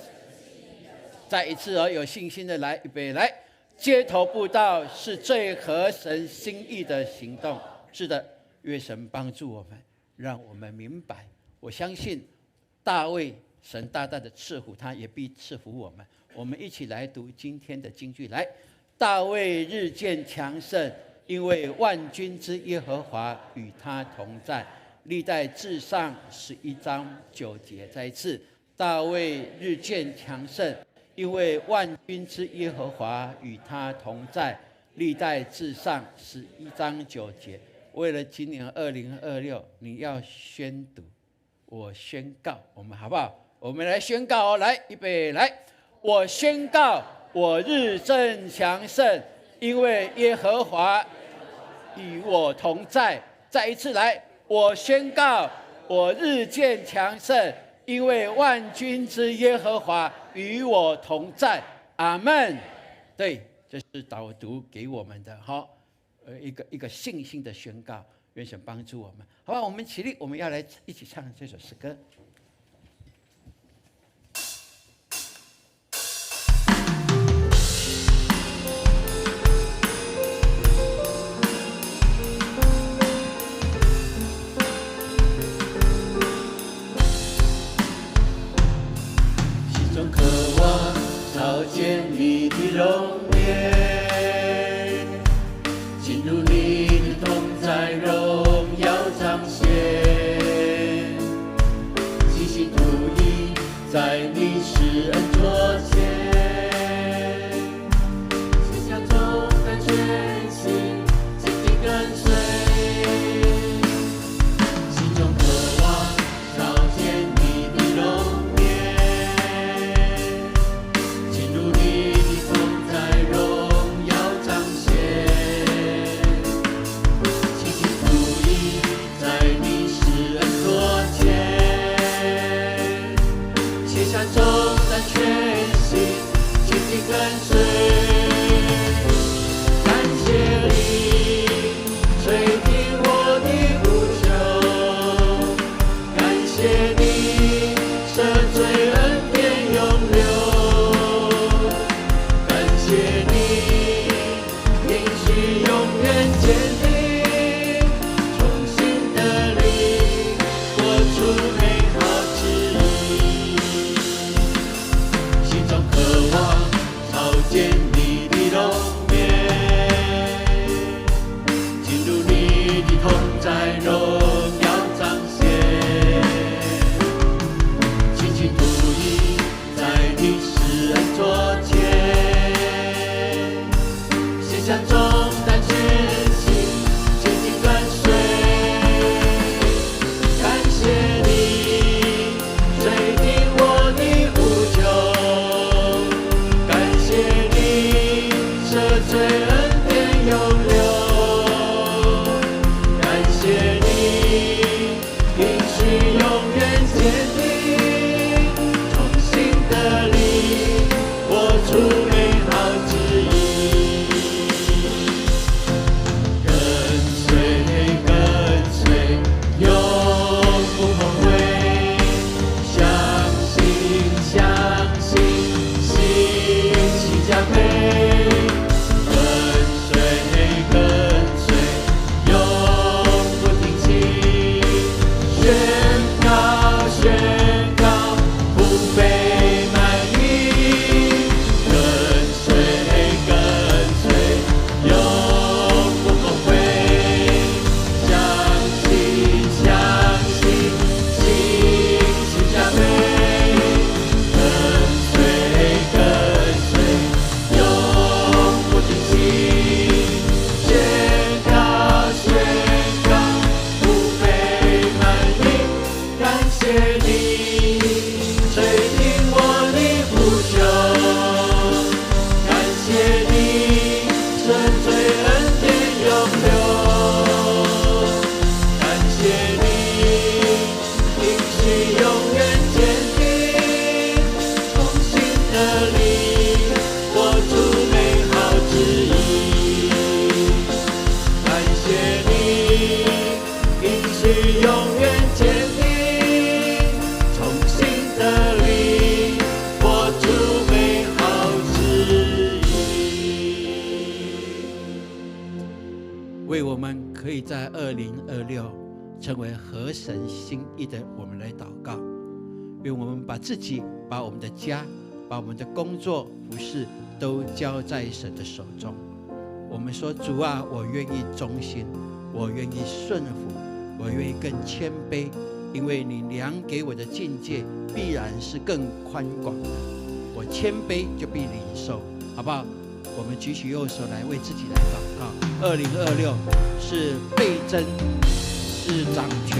再一次有信心的来，预备来。街头布道是最合神心意的行动。是的，愿神帮助我们，让我们明白。我相信大卫，神大大的赐福他，也必赐福我们。我们一起来读今天的金句，来。大卫日渐强盛，因为万军之耶和华与他同在。历代志上11章9节。再一次，大卫日渐强盛，因为万军之耶和华与他同在。历代志上11章9节。为了今年2026，你要宣读，我宣告，我们好不好？我们来宣告哦，来，预备，来，我宣告。我日正强盛，因为耶和华与我同在。再一次来，我宣告，我日渐强盛，因为万军之耶和华与我同在。阿们。对，这是导读给我们的一个信心的宣告。愿神帮助我们，好吧？我们起立，我们要来一起唱这首诗歌。见你的容颜，进入你的同在，荣耀彰显，齐心独一，在你施恩座前，卸下重担，全心紧紧跟随，心中渴望照见你的容颜。为在2026成为合神心意的我们来祷告。愿我们把自己、把我们的家、把我们的工作、服事都交在神的手中。我们说，主啊，我愿意忠心，我愿意顺服，我愿意更谦卑，因为你量给我的境界必然是更宽广的。我谦卑就必领受，好不好？我们举起右手来为自己来祷告。2026是倍增，是掌权，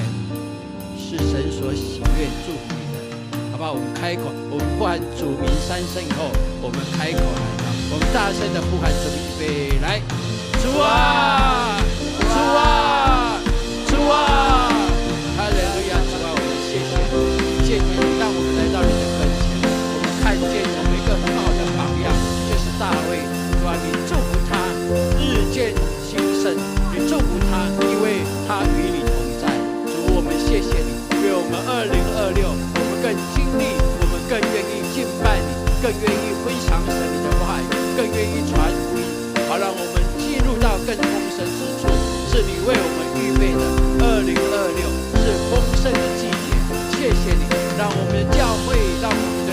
是神所喜悦祝福你的，好不好？我们开口，我们呼喊主名3声以后，我们开口来祷，我们大声的呼喊主名，预备来，主啊，主啊，主啊，哈利路亚，主啊，我们谢谢你，谢谢你让我们来到你的跟前，我们看见我们一个很好的榜样，就是大卫。你祝福他日渐兴盛，你祝福他，因为他与你同在。主，我们谢谢你，愿我们2026，我们更经历，我们更愿意敬拜你，更愿意分享神你的话语，更愿意传福音，好让我们进入到更丰盛之处，是你为我们预备的。2026是丰盛的季节，谢谢你，让我们的教会，让我们的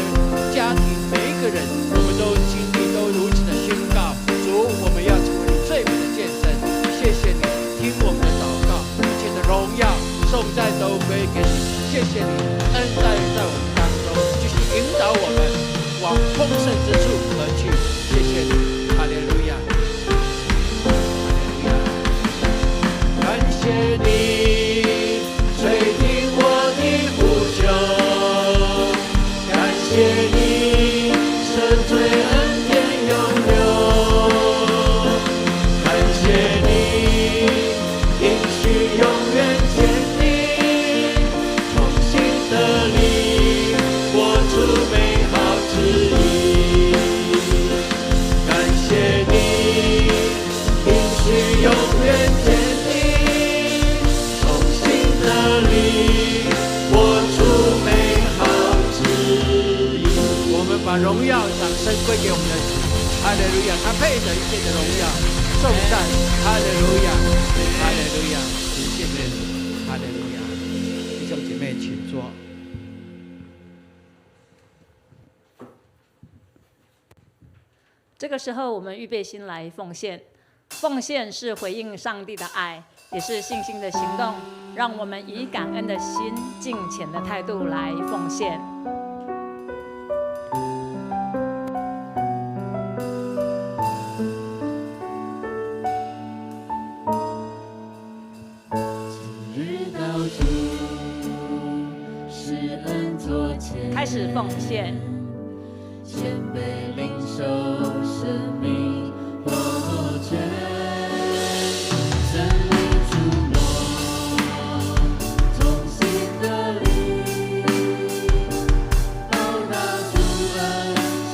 家庭，每一个人，我们都经历，都如此的宣告。主，我们要成为你最美的见证。谢谢你听我们的祷告，一切的荣耀颂赞都归给你。谢谢你恩待在我们当中，继续引导我们往丰盛之处而去。谢谢你，哈利路亚，感谢你垂听我的呼求，感谢你赦罪恩典永留。把荣耀、掌声归给我们的主，哈利路亚！他配得一切的荣耀、颂赞，哈利路亚，哈利路亚！谢谢主，哈利路亚！弟兄姐妹，请坐。这个时候，我们预备心来奉献。奉献是回应上帝的爱，也是信心的行动。让我们以感恩的心、敬虔的态度来奉献。开始奉献，谦卑领受生命活泉，神灵触摸，从心的灵，报答主恩，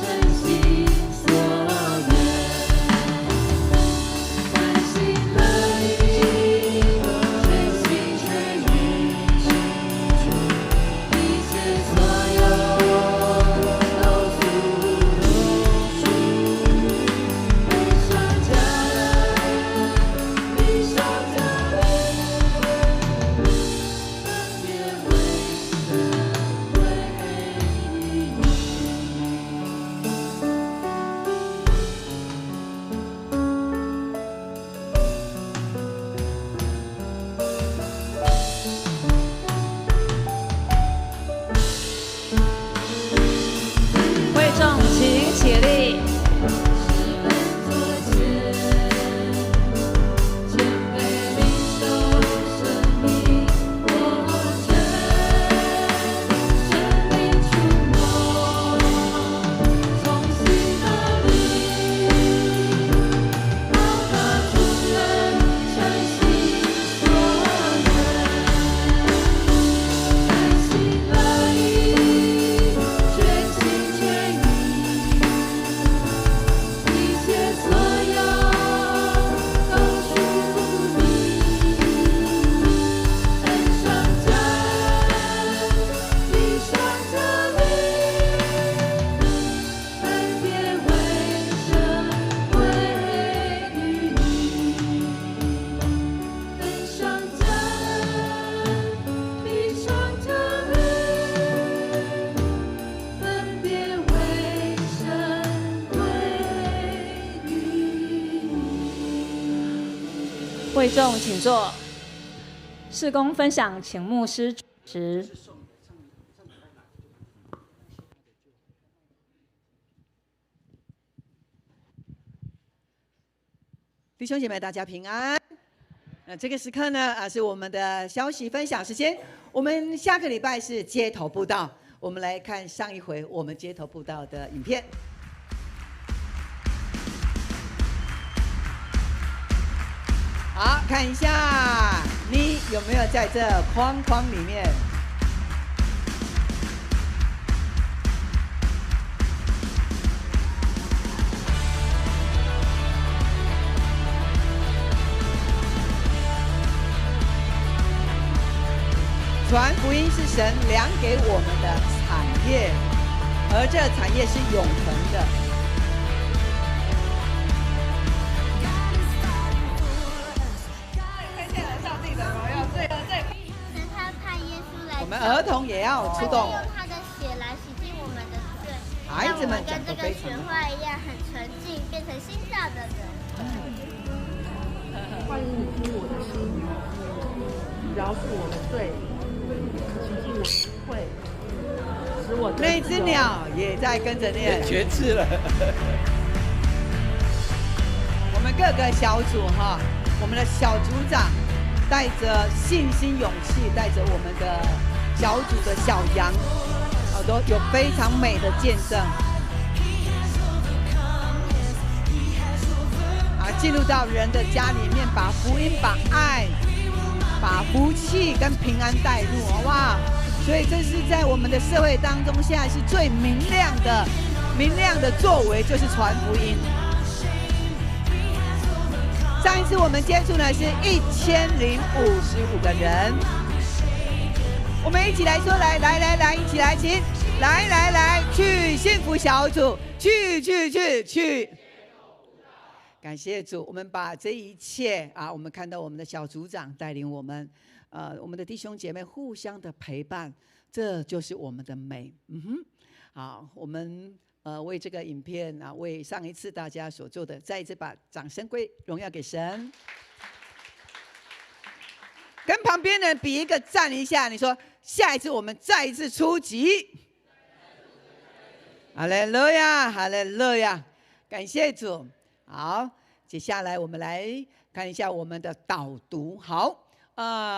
诚心所愿，甘心乐意，全心全意，一切所有。会众请坐。事工分享，请牧师主持。弟兄姐妹，大家平安。这个时刻呢，是我们的消息分享时间。我们下个礼拜是街头布道，我们来看上一回我们街头布道的影片。好，看一下你有没有在这框框里面。传福音是神量给我们的产业，而这产业是永恒的。看见了上帝的荣耀，最后神他派耶稣来，我们儿童也要出动，用他的血来洗净我们的罪，孩子们让我们跟这个雪花一样很纯净，变成新造的人。欢迎你听我的心，饶恕我的罪。洗净我的污秽，使我得那只鸟也在跟着念，决志了。我们各个小组哈，我们的小组长带着信心、勇气，带着我们的小组的小羊，都有非常美的见证。进入到人的家里面，把福音、把爱、把福气跟平安带入，好不好？所以这是在我们的社会当中，现在是最明亮的作为，就是传福音。上一次我们接触呢是1055个人，我们一起来说，来，一起来，请来，去幸福小组，去。感谢主，我们把这一切我们看到我们的小组长带领我们，我们的弟兄姐妹互相的陪伴，这就是我们的美。好，我们为这个影片为上一次大家所做的，再一次把掌声归荣耀给神。跟旁边的人比一个赞一下，你说下一次我们再一次出击。哈利路亚，感谢主。好，接下来我们来看一下我们的导读。好，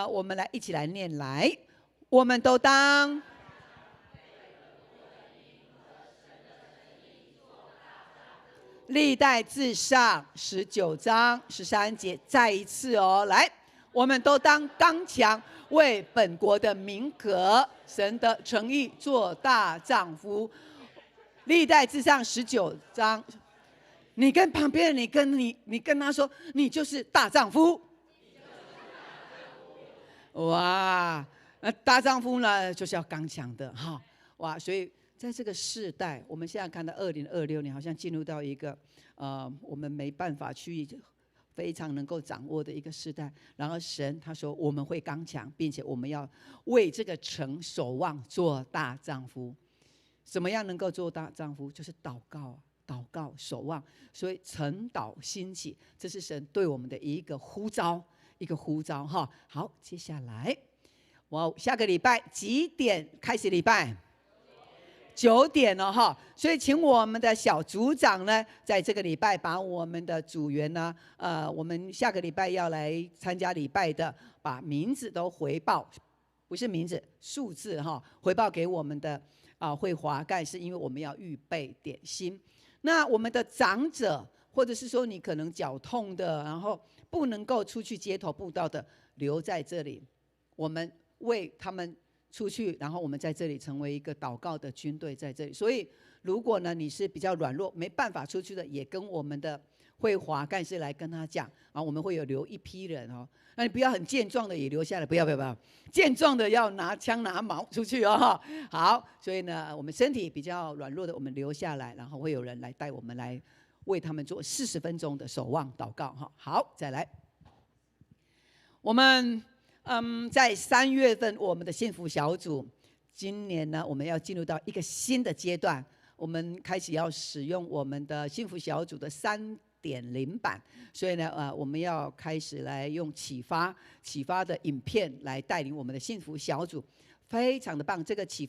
我们一起来念来，我们都当历代志上19章13节，再一次来，我们都当刚强，为本国的民和神的诚意做大丈夫。历代志上19章。你跟旁边人，你跟他说，你就是大丈夫。哇，那大丈夫呢，就是要刚强的哈。哇，所以在这个世代，我们现在看到2026年，好像进入到一个我们没办法去非常能够掌握的一个世代。然后神他说我们会刚强，并且我们要为这个城守望，做大丈夫。怎么样能够做大丈夫？就是祷告守望，所以晨祷兴起，这是神对我们的一个呼召哈。好，接下来下个礼拜几点开始礼拜？9点了哈。所以请我们的小组长呢，在这个礼拜把我们的组员呢，我们下个礼拜要来参加礼拜的，把名字都回报，不是名字，数字哈，回报给我们的会华干事，因为我们要预备点心。那我们的长者，或者是说你可能脚痛的，然后不能够出去街头布道的，留在这里，我们为他们出去，然后我们在这里成为一个祷告的军队在这里。所以如果呢你是比较软弱没办法出去的，也跟我们的会华干事来跟他讲，我们会有留一批人哦。那你不要很健壮的也留下来，不要，健壮的要拿枪拿矛出去哦。好，所以呢，我们身体比较软弱的，我们留下来，然后会有人来带我们来为他们做40分钟的守望祷告哈。好，再来，我们在3月份我们的幸福小组，今年呢我们要进入到一个新的阶段，我们开始要使用我们的幸福小组的3 3.0版，所以呢，我们要开始来用启发的影片来带领我们的幸福小组，非常的棒。这个启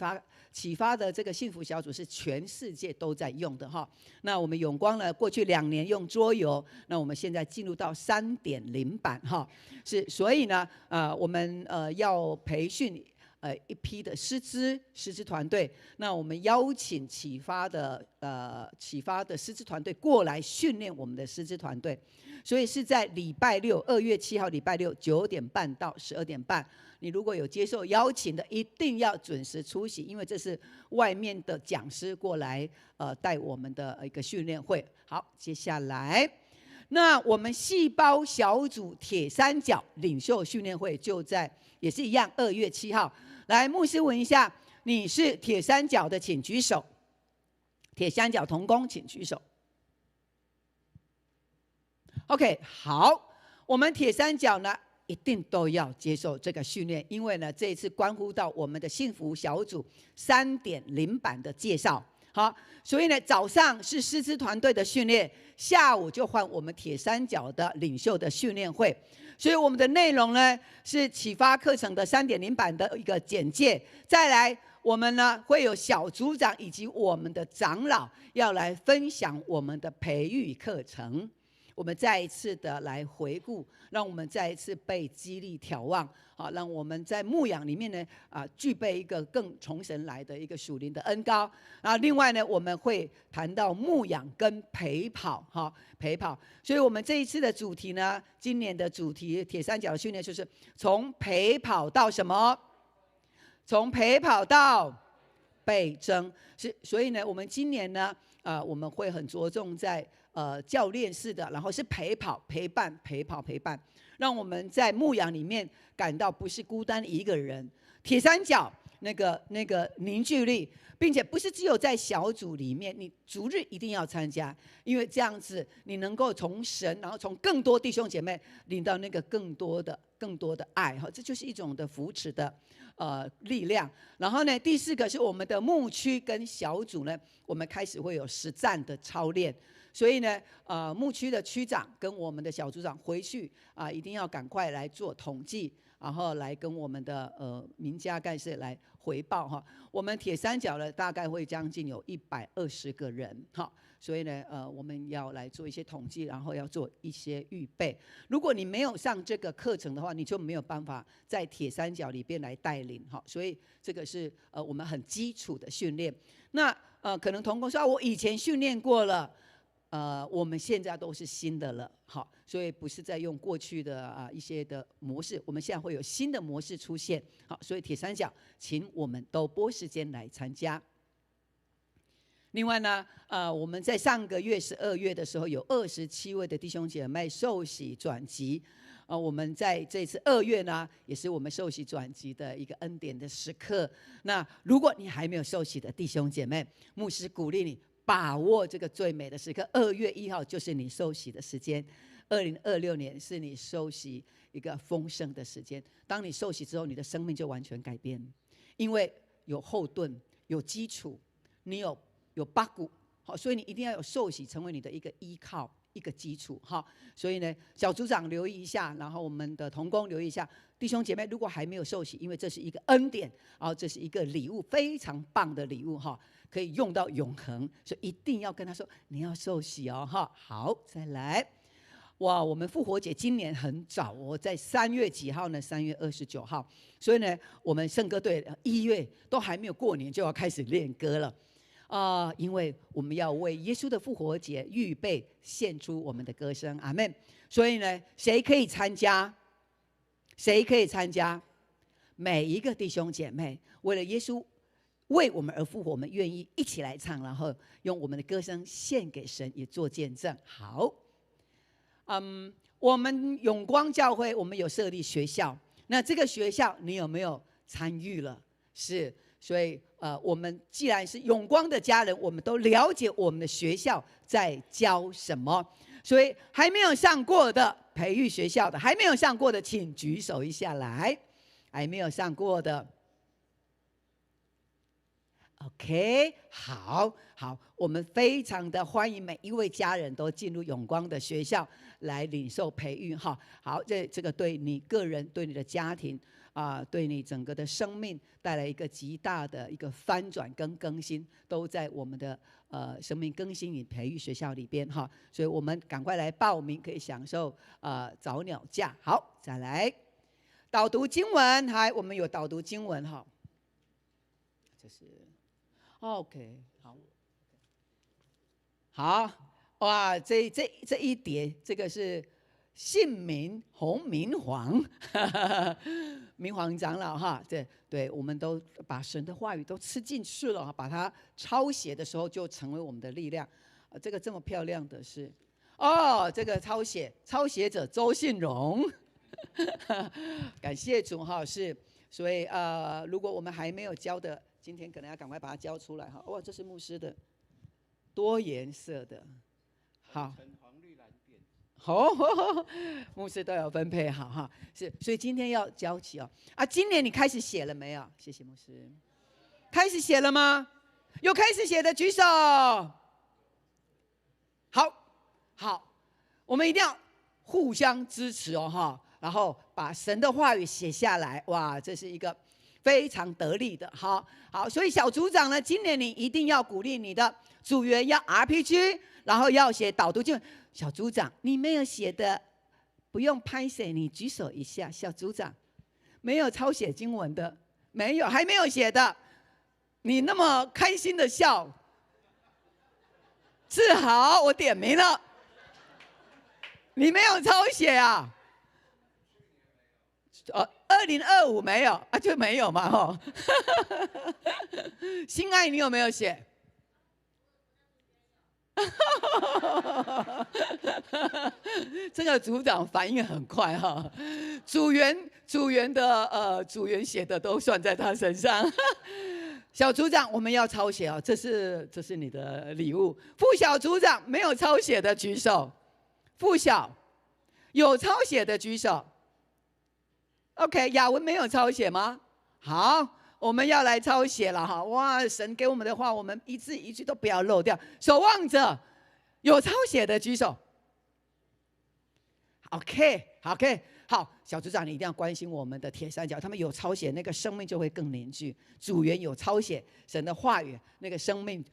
发的这个幸福小组是全世界都在用的哈。那我们永光呢，过去2年用桌游，那我们现在进入到3.0版哈，所以呢，我们要培训一批的师资团队，那我们邀请启发的师资团队过来训练我们的师资团队，所以是在礼拜六2月7号礼拜六9点半到12点半。你如果有接受邀请的，一定要准时出席，因为这是外面的讲师过来带我们的一个训练会。好，接下来，那我们细胞小组铁三角领袖训练会就在也是一样2月7号。来，牧师问一下，你是铁三角的，请举手。铁三角同工，请举手。OK， 好，我们铁三角呢，一定都要接受这个训练，因为呢，这一次关乎到我们的幸福小组3.0版的介绍。好，所以呢，早上是师资团队的训练，下午就换我们铁三角的领袖的训练会。所以我们的内容呢，是启发课程的3.0版的一个简介。再来，我们呢会有小组长以及我们的长老要来分享我们的培育课程。我们再一次的来回顾，让我们再一次被激励眺望，好，让我们在牧养里面呢，具备一个更从神来的一个属灵的恩膏。然后另外呢，我们会谈到牧养跟陪跑，陪跑。所以我们这一次的主题呢，今年的主题铁三角的训练就是从陪跑到什么？从陪跑到倍增。所以呢，我们今年呢，我们会很着重在教练式的，然后是陪跑、陪伴、陪跑、陪伴，让我们在牧养里面感到不是孤单一个人。铁三角那个凝聚力，并且不是只有在小组里面，你逐日一定要参加，因为这样子你能够从神，然后从更多弟兄姐妹领到那个更多的爱哈，这就是一种的扶持的力量。然后呢，第4个是我们的牧区跟小组呢，我们开始会有实战的操练。所以呢，牧区的区长跟我们的小组长回去一定要赶快来做统计，然后来跟我们的民家干事来回报哈。我们铁三角呢，大概会将近有120个人哈，所以呢，我们要来做一些统计，然后要做一些预备。如果你没有上这个课程的话，你就没有办法在铁三角里边来带领哈。所以这个是我们很基础的训练。那可能同工说，我以前训练过了。我们现在都是新的了，好，所以不是在用过去的一些的模式，我们现在会有新的模式出现，好，所以铁三角，请我们都拨时间来参加。另外呢，我们在上个月12月的时候，有27位的弟兄姐妹受洗转籍，我们在这次2月呢，也是我们受洗转籍的一个恩典的时刻。那如果你还没有受洗的弟兄姐妹，牧师鼓励你。把握这个最美的时刻，2月1号就是你受洗的时间，2026年是你受洗一个丰盛的时间。当你受洗之后，你的生命就完全改变，因为有后盾、有基础，你有八股，好，所以你一定要有受洗成为你的一个依靠、一个基础，哈。所以呢，小组长留意一下，然后我们的同工留意一下，弟兄姐妹如果还没有受洗，因为这是一个恩典，然后这是一个礼物，非常棒的礼物，哈。可以用到永恒，所以一定要跟他说你要受洗哦，哈。好，再来，哇，我们复活节今年很早，我在3月几号呢？3月29号，所以呢，我们圣歌队1月都还没有过年就要开始练歌了，因为我们要为耶稣的复活节预备献出我们的歌声，阿们。所以呢，谁可以参加？谁可以参加？每一个弟兄姐妹，为了耶稣。为我们而复活，我们愿意一起来唱，然后用我们的歌声献给神，也做见证。好，我们永光教会，我们有设立学校，那这个学校你有没有参与了？是，所以我们既然是永光的家人，我们都了解我们的学校在教什么。所以还没有上过的培育学校的，还没有上过的，请举手一下来。还没有上过的。OK， 好，我们非常的欢迎每一位家人都进入永光的学校来领受培育哈。好，这个对你个人、对你的家庭对你整个的生命带来一个极大的一个翻转跟更新，都在我们的生命更新与培育学校里边哈。所以我们赶快来报名，可以享受早鸟价。好，再来导读经文，我们有导读经文哈，这是。OK， 好，哇，这一叠，这个是姓名洪明煌，明煌长老哈，对，我们都把神的话语都吃进去了，把它抄写的时候就成为我们的力量。这个这么漂亮的是，这个抄写者周信荣，感谢主哈，是，所以如果我们还没有教的。今天可能要赶快把它交出来哈！哇，这是牧师的多颜色的，好，黄绿蓝靛，好，牧师都有分配好哈，是，所以今天要交起哦。今年你开始写了没有？谢谢牧师，开始写了吗？有开始写的举手。好，我们一定要互相支持哦哈，然后把神的话语写下来，哇，这是一个。非常得力的，好，所以小组长呢，今年你一定要鼓励你的组员要 RPG， 然后要写导读经文。小组长，你没有写的，不用拍手，你举手一下。小组长，没有抄写经文的，没有，还没有写的，你那么开心的笑，志豪，我点名了，你没有抄写啊？2025没有就没有嘛吼。心爱你有没有写？这个组长反应很快哈，组员写的都算在他身上。小组长我们要抄写哦，这是你的礼物。副小组长没有抄写的举手，副小有抄写的举手。OK， 雅文没有抄写吗？好，我们要来抄写了哈！哇，神给我们的话，我们一字一句都不要漏掉。守望者有抄写的举手。OK， 好，小组长你一定要关心我们的铁三角，他们有抄写，那个生命就会更凝聚。组员有抄写神的话语，那个生命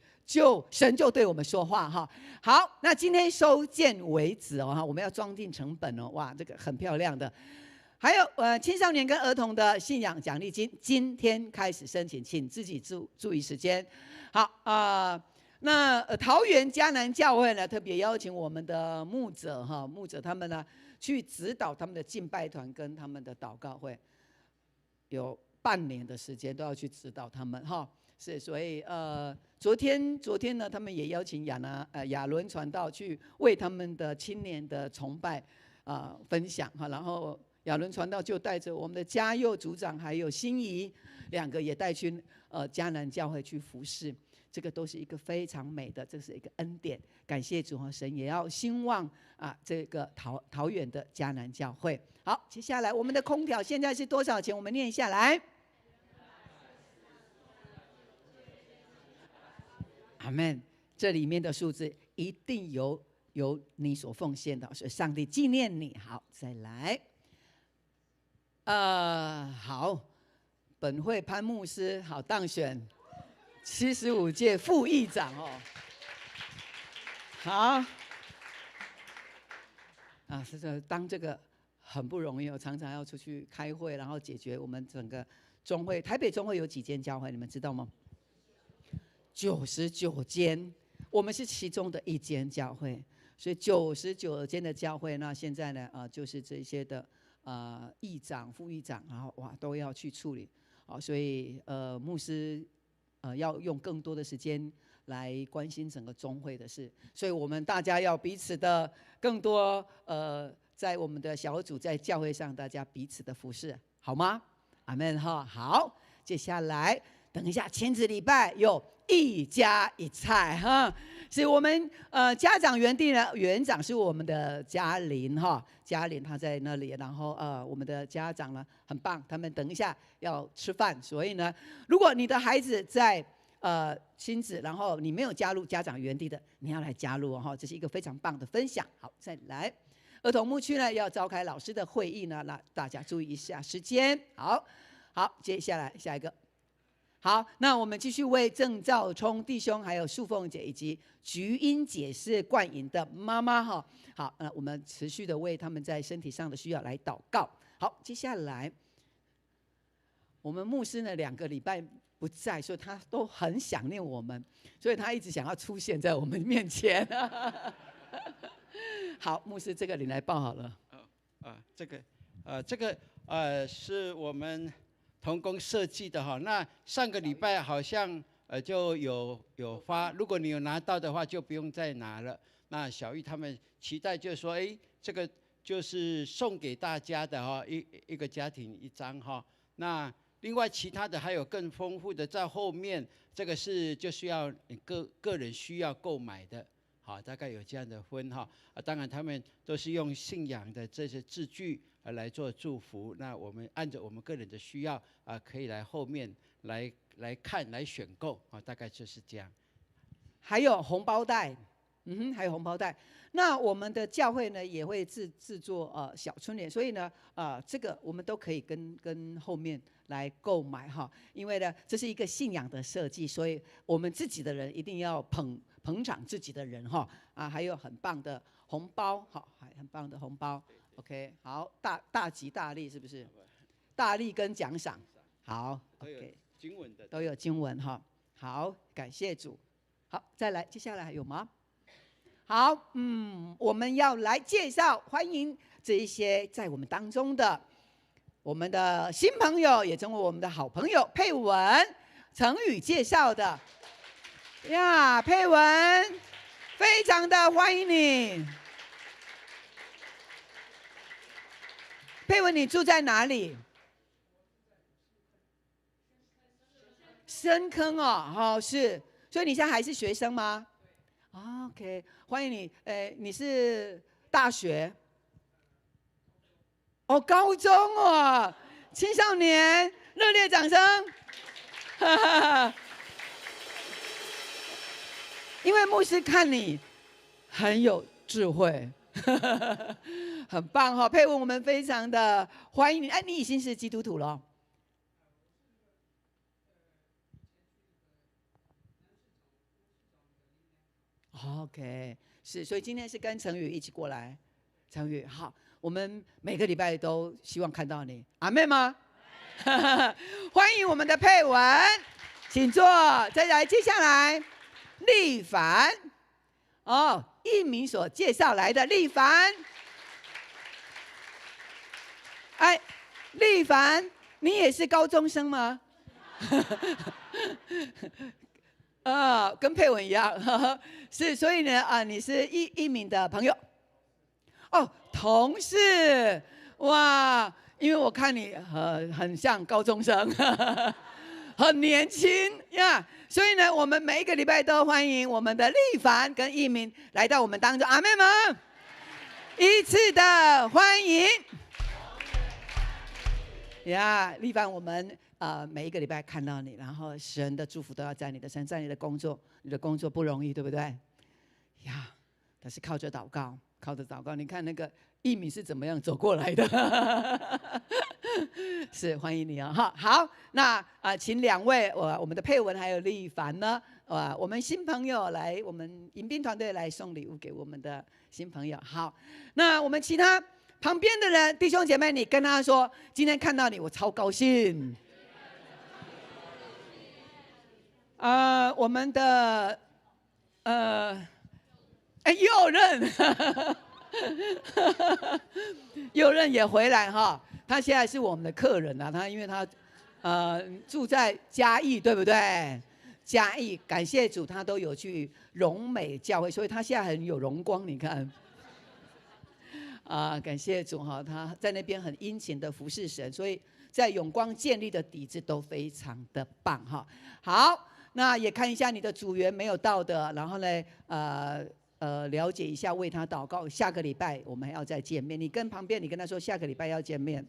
神就对我们说话哈。好，那今天收件为止哦，我们要装进成本哦，哇，这个很漂亮的。还有青少年跟儿童的信仰奖励金，今天开始申请，请自己注意时间。好那桃园迦南教会呢，特别邀请我们的牧者他们呢去指导他们的敬拜团跟他们的祷告会，有半年的时间都要去指导他们哈。是，所以昨天呢，他们也邀请亚伦传道去为他们的青年的崇拜分享哈，然后。亚伦传道就带着我们的嘉佑组长还有心仪两个也带去迦南教会去服侍，这个都是一个非常美的，这是一个恩典，感谢主和神，也要兴旺这个桃园的迦南教会。好，接下来我们的空调现在是多少钱？我们念下来。阿们，这里面的数字一定有你所奉献的，所以上帝纪念你。好，再来。好，本会潘牧师好当选75届副议长哦。好，是这当这个很不容易哦，常常要出去开会，然后解决我们整个中会。台北中会有几间教会，你们知道吗？99间，我们是其中的一间教会，所以99间的教会，那现在呢，就是这些的。议长、副议长，然后都要去处理，所以牧师要用更多的时间来关心整个中会的事，所以我们大家要彼此的更多在我们的小组在教会上，大家彼此的服侍，好吗？阿们哈。好，接下来等一下亲子礼拜有一家一菜哈。所以我们家长园地呢，园长是我们的嘉玲哈，嘉玲她在那里，然后我们的家长呢很棒，他们等一下要吃饭，所以呢，如果你的孩子在亲子，然后你没有加入家长园地的，你要来加入哦，这是一个非常棒的分享。好，再来，儿童牧区呢要召开老师的会议呢，那大家注意一下时间。好，接下来下一个。好，那我们继续为郑兆聪弟兄、还有素凤姐以及菊英姐是冠颖的妈妈哈。好，我们持续的为他们在身体上的需要来祷告。好，接下来我们牧师呢2个礼拜不在，所以他都很想念我们，所以他一直想要出现在我们面前。好，牧师这个你来报好了。这个是我们同工设计的哈。那上个礼拜好像就有发，如果你有拿到的话，就不用再拿了。那小玉他们期待就是说，这个就是送给大家的哈，一个家庭1张哈。那另外其他的还有更丰富的在后面，这个是就是要你个人需要购买的。好，大概有这样的分哈。当然他们都是用信仰的这些字句来做祝福。那我们按照我们个人的需要可以来后面来看来选购大概就是这样。还有红包袋，还有红包袋。那我们的教会呢也会制作小春联，所以呢这个我们都可以跟后面来购买哈。因为呢这是一个信仰的设计，所以我们自己的人一定要捧场自己的人哈。还有很棒的红包，好，很棒的红包。OK， 好，大吉大利是不是？大利跟奖赏，好 ，OK， 经文的都有经文哈。好，感谢主。好，再来，接下来还有吗？好，我们要来介绍，欢迎这一些在我们当中的我们的新朋友，也成为我们的好朋友。佩文，成语介绍的呀，佩文，非常的欢迎你。佩文，你住在哪里？深坑哦，好是，所以你现在还是学生吗？ OK， 欢迎你。你是大学？哦，高中哦，青少年，热烈掌声！因为牧师看你很有智慧，很棒哈。佩文，我们非常的欢迎你。你已经是基督徒了。 OK， 是，所以今天是跟成宇一起过来。成宇，好，我们每个礼拜都希望看到你，阿妹吗？欢迎我们的佩文，请坐。再来，接下来，丽凡，艺名所介绍来的丽凡。丽凡，你也是高中生吗？跟佩文一样，是，所以呢，你是一名的朋友，同事，哇，因为我看你很像高中生，很年轻呀，所以呢，我们每一个礼拜都欢迎我们的丽凡跟一鸣来到我们当中，阿妹们，依次的欢迎呀，丽凡，我们。 每一个礼拜看到你，然后神的祝福都要在你的身上，在你的工作不容易，对不对？呀，但是靠着祷告，你看那个一米是怎么样走过来的？是欢迎你啊！好，那请2位我们的佩文还有丽凡呢，我们新朋友来，我们迎宾团队来送礼物给我们的新朋友。好，那我们其他旁边的人弟兄姐妹，你跟他说，今天看到你，我超高兴。 我们的右任也回来哈，他现在是我们的客人啊，因为他住在嘉义，对不对？嘉义，感谢主，他都有去荣美教会，所以他现在很有荣光，你看。感谢主哈，他在那边很殷勤的服侍神，所以在永光建立的底子都非常的棒哈。好。 那也看一下你的组员没有到的，然后呢，了解一下，为他祷告。下个礼拜我们还要再见面，你跟旁边你跟他说，下个礼拜要见面。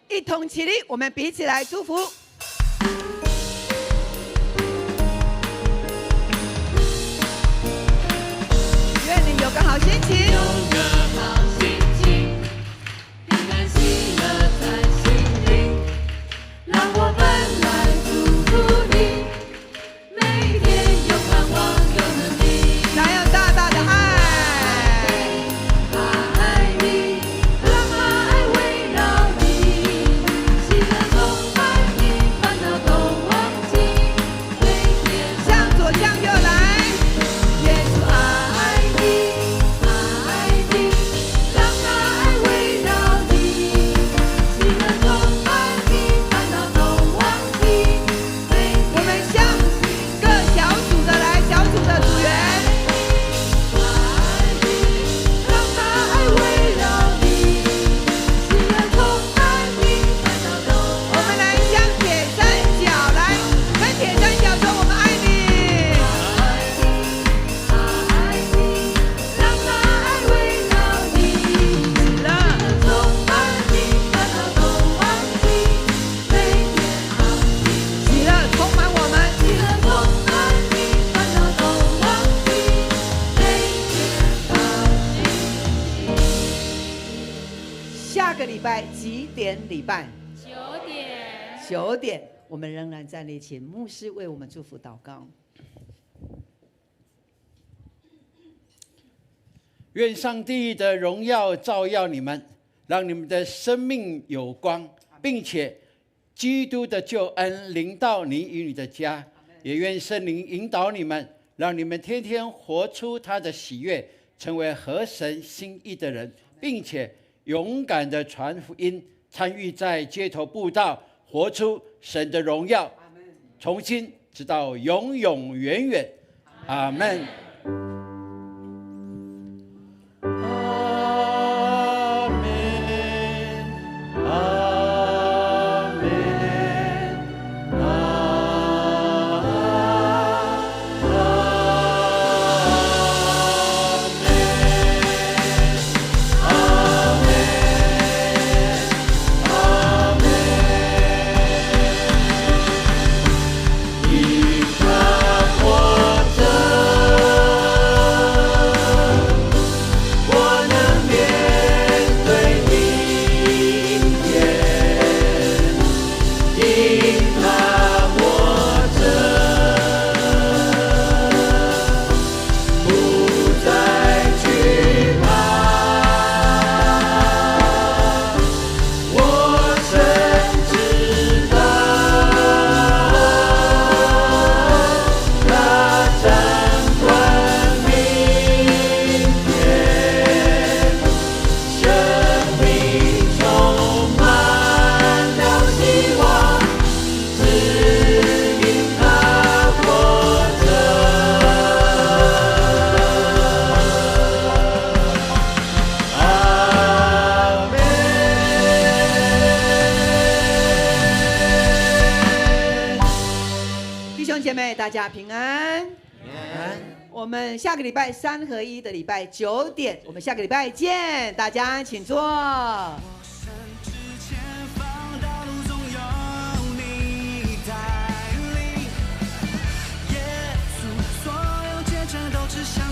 一同起立，我们彼此来祝福。拜几点礼拜？9点。9点，我们仍然站立，请牧师为我们祝福祷告。愿上帝的荣耀照耀你们，让你们的生命有光，并且基督的救恩临到你与你的家。也愿圣灵引导你们，让你们天天活出他的喜悦，成为合神心意的人，并且勇敢的传福音，参与在街头布道，活出神的荣耀，从今直到永永远远。阿们。大家平安。我们下个礼拜3合1的礼拜9点，我们下个礼拜见，大家请坐。耶稣，所有见证都指向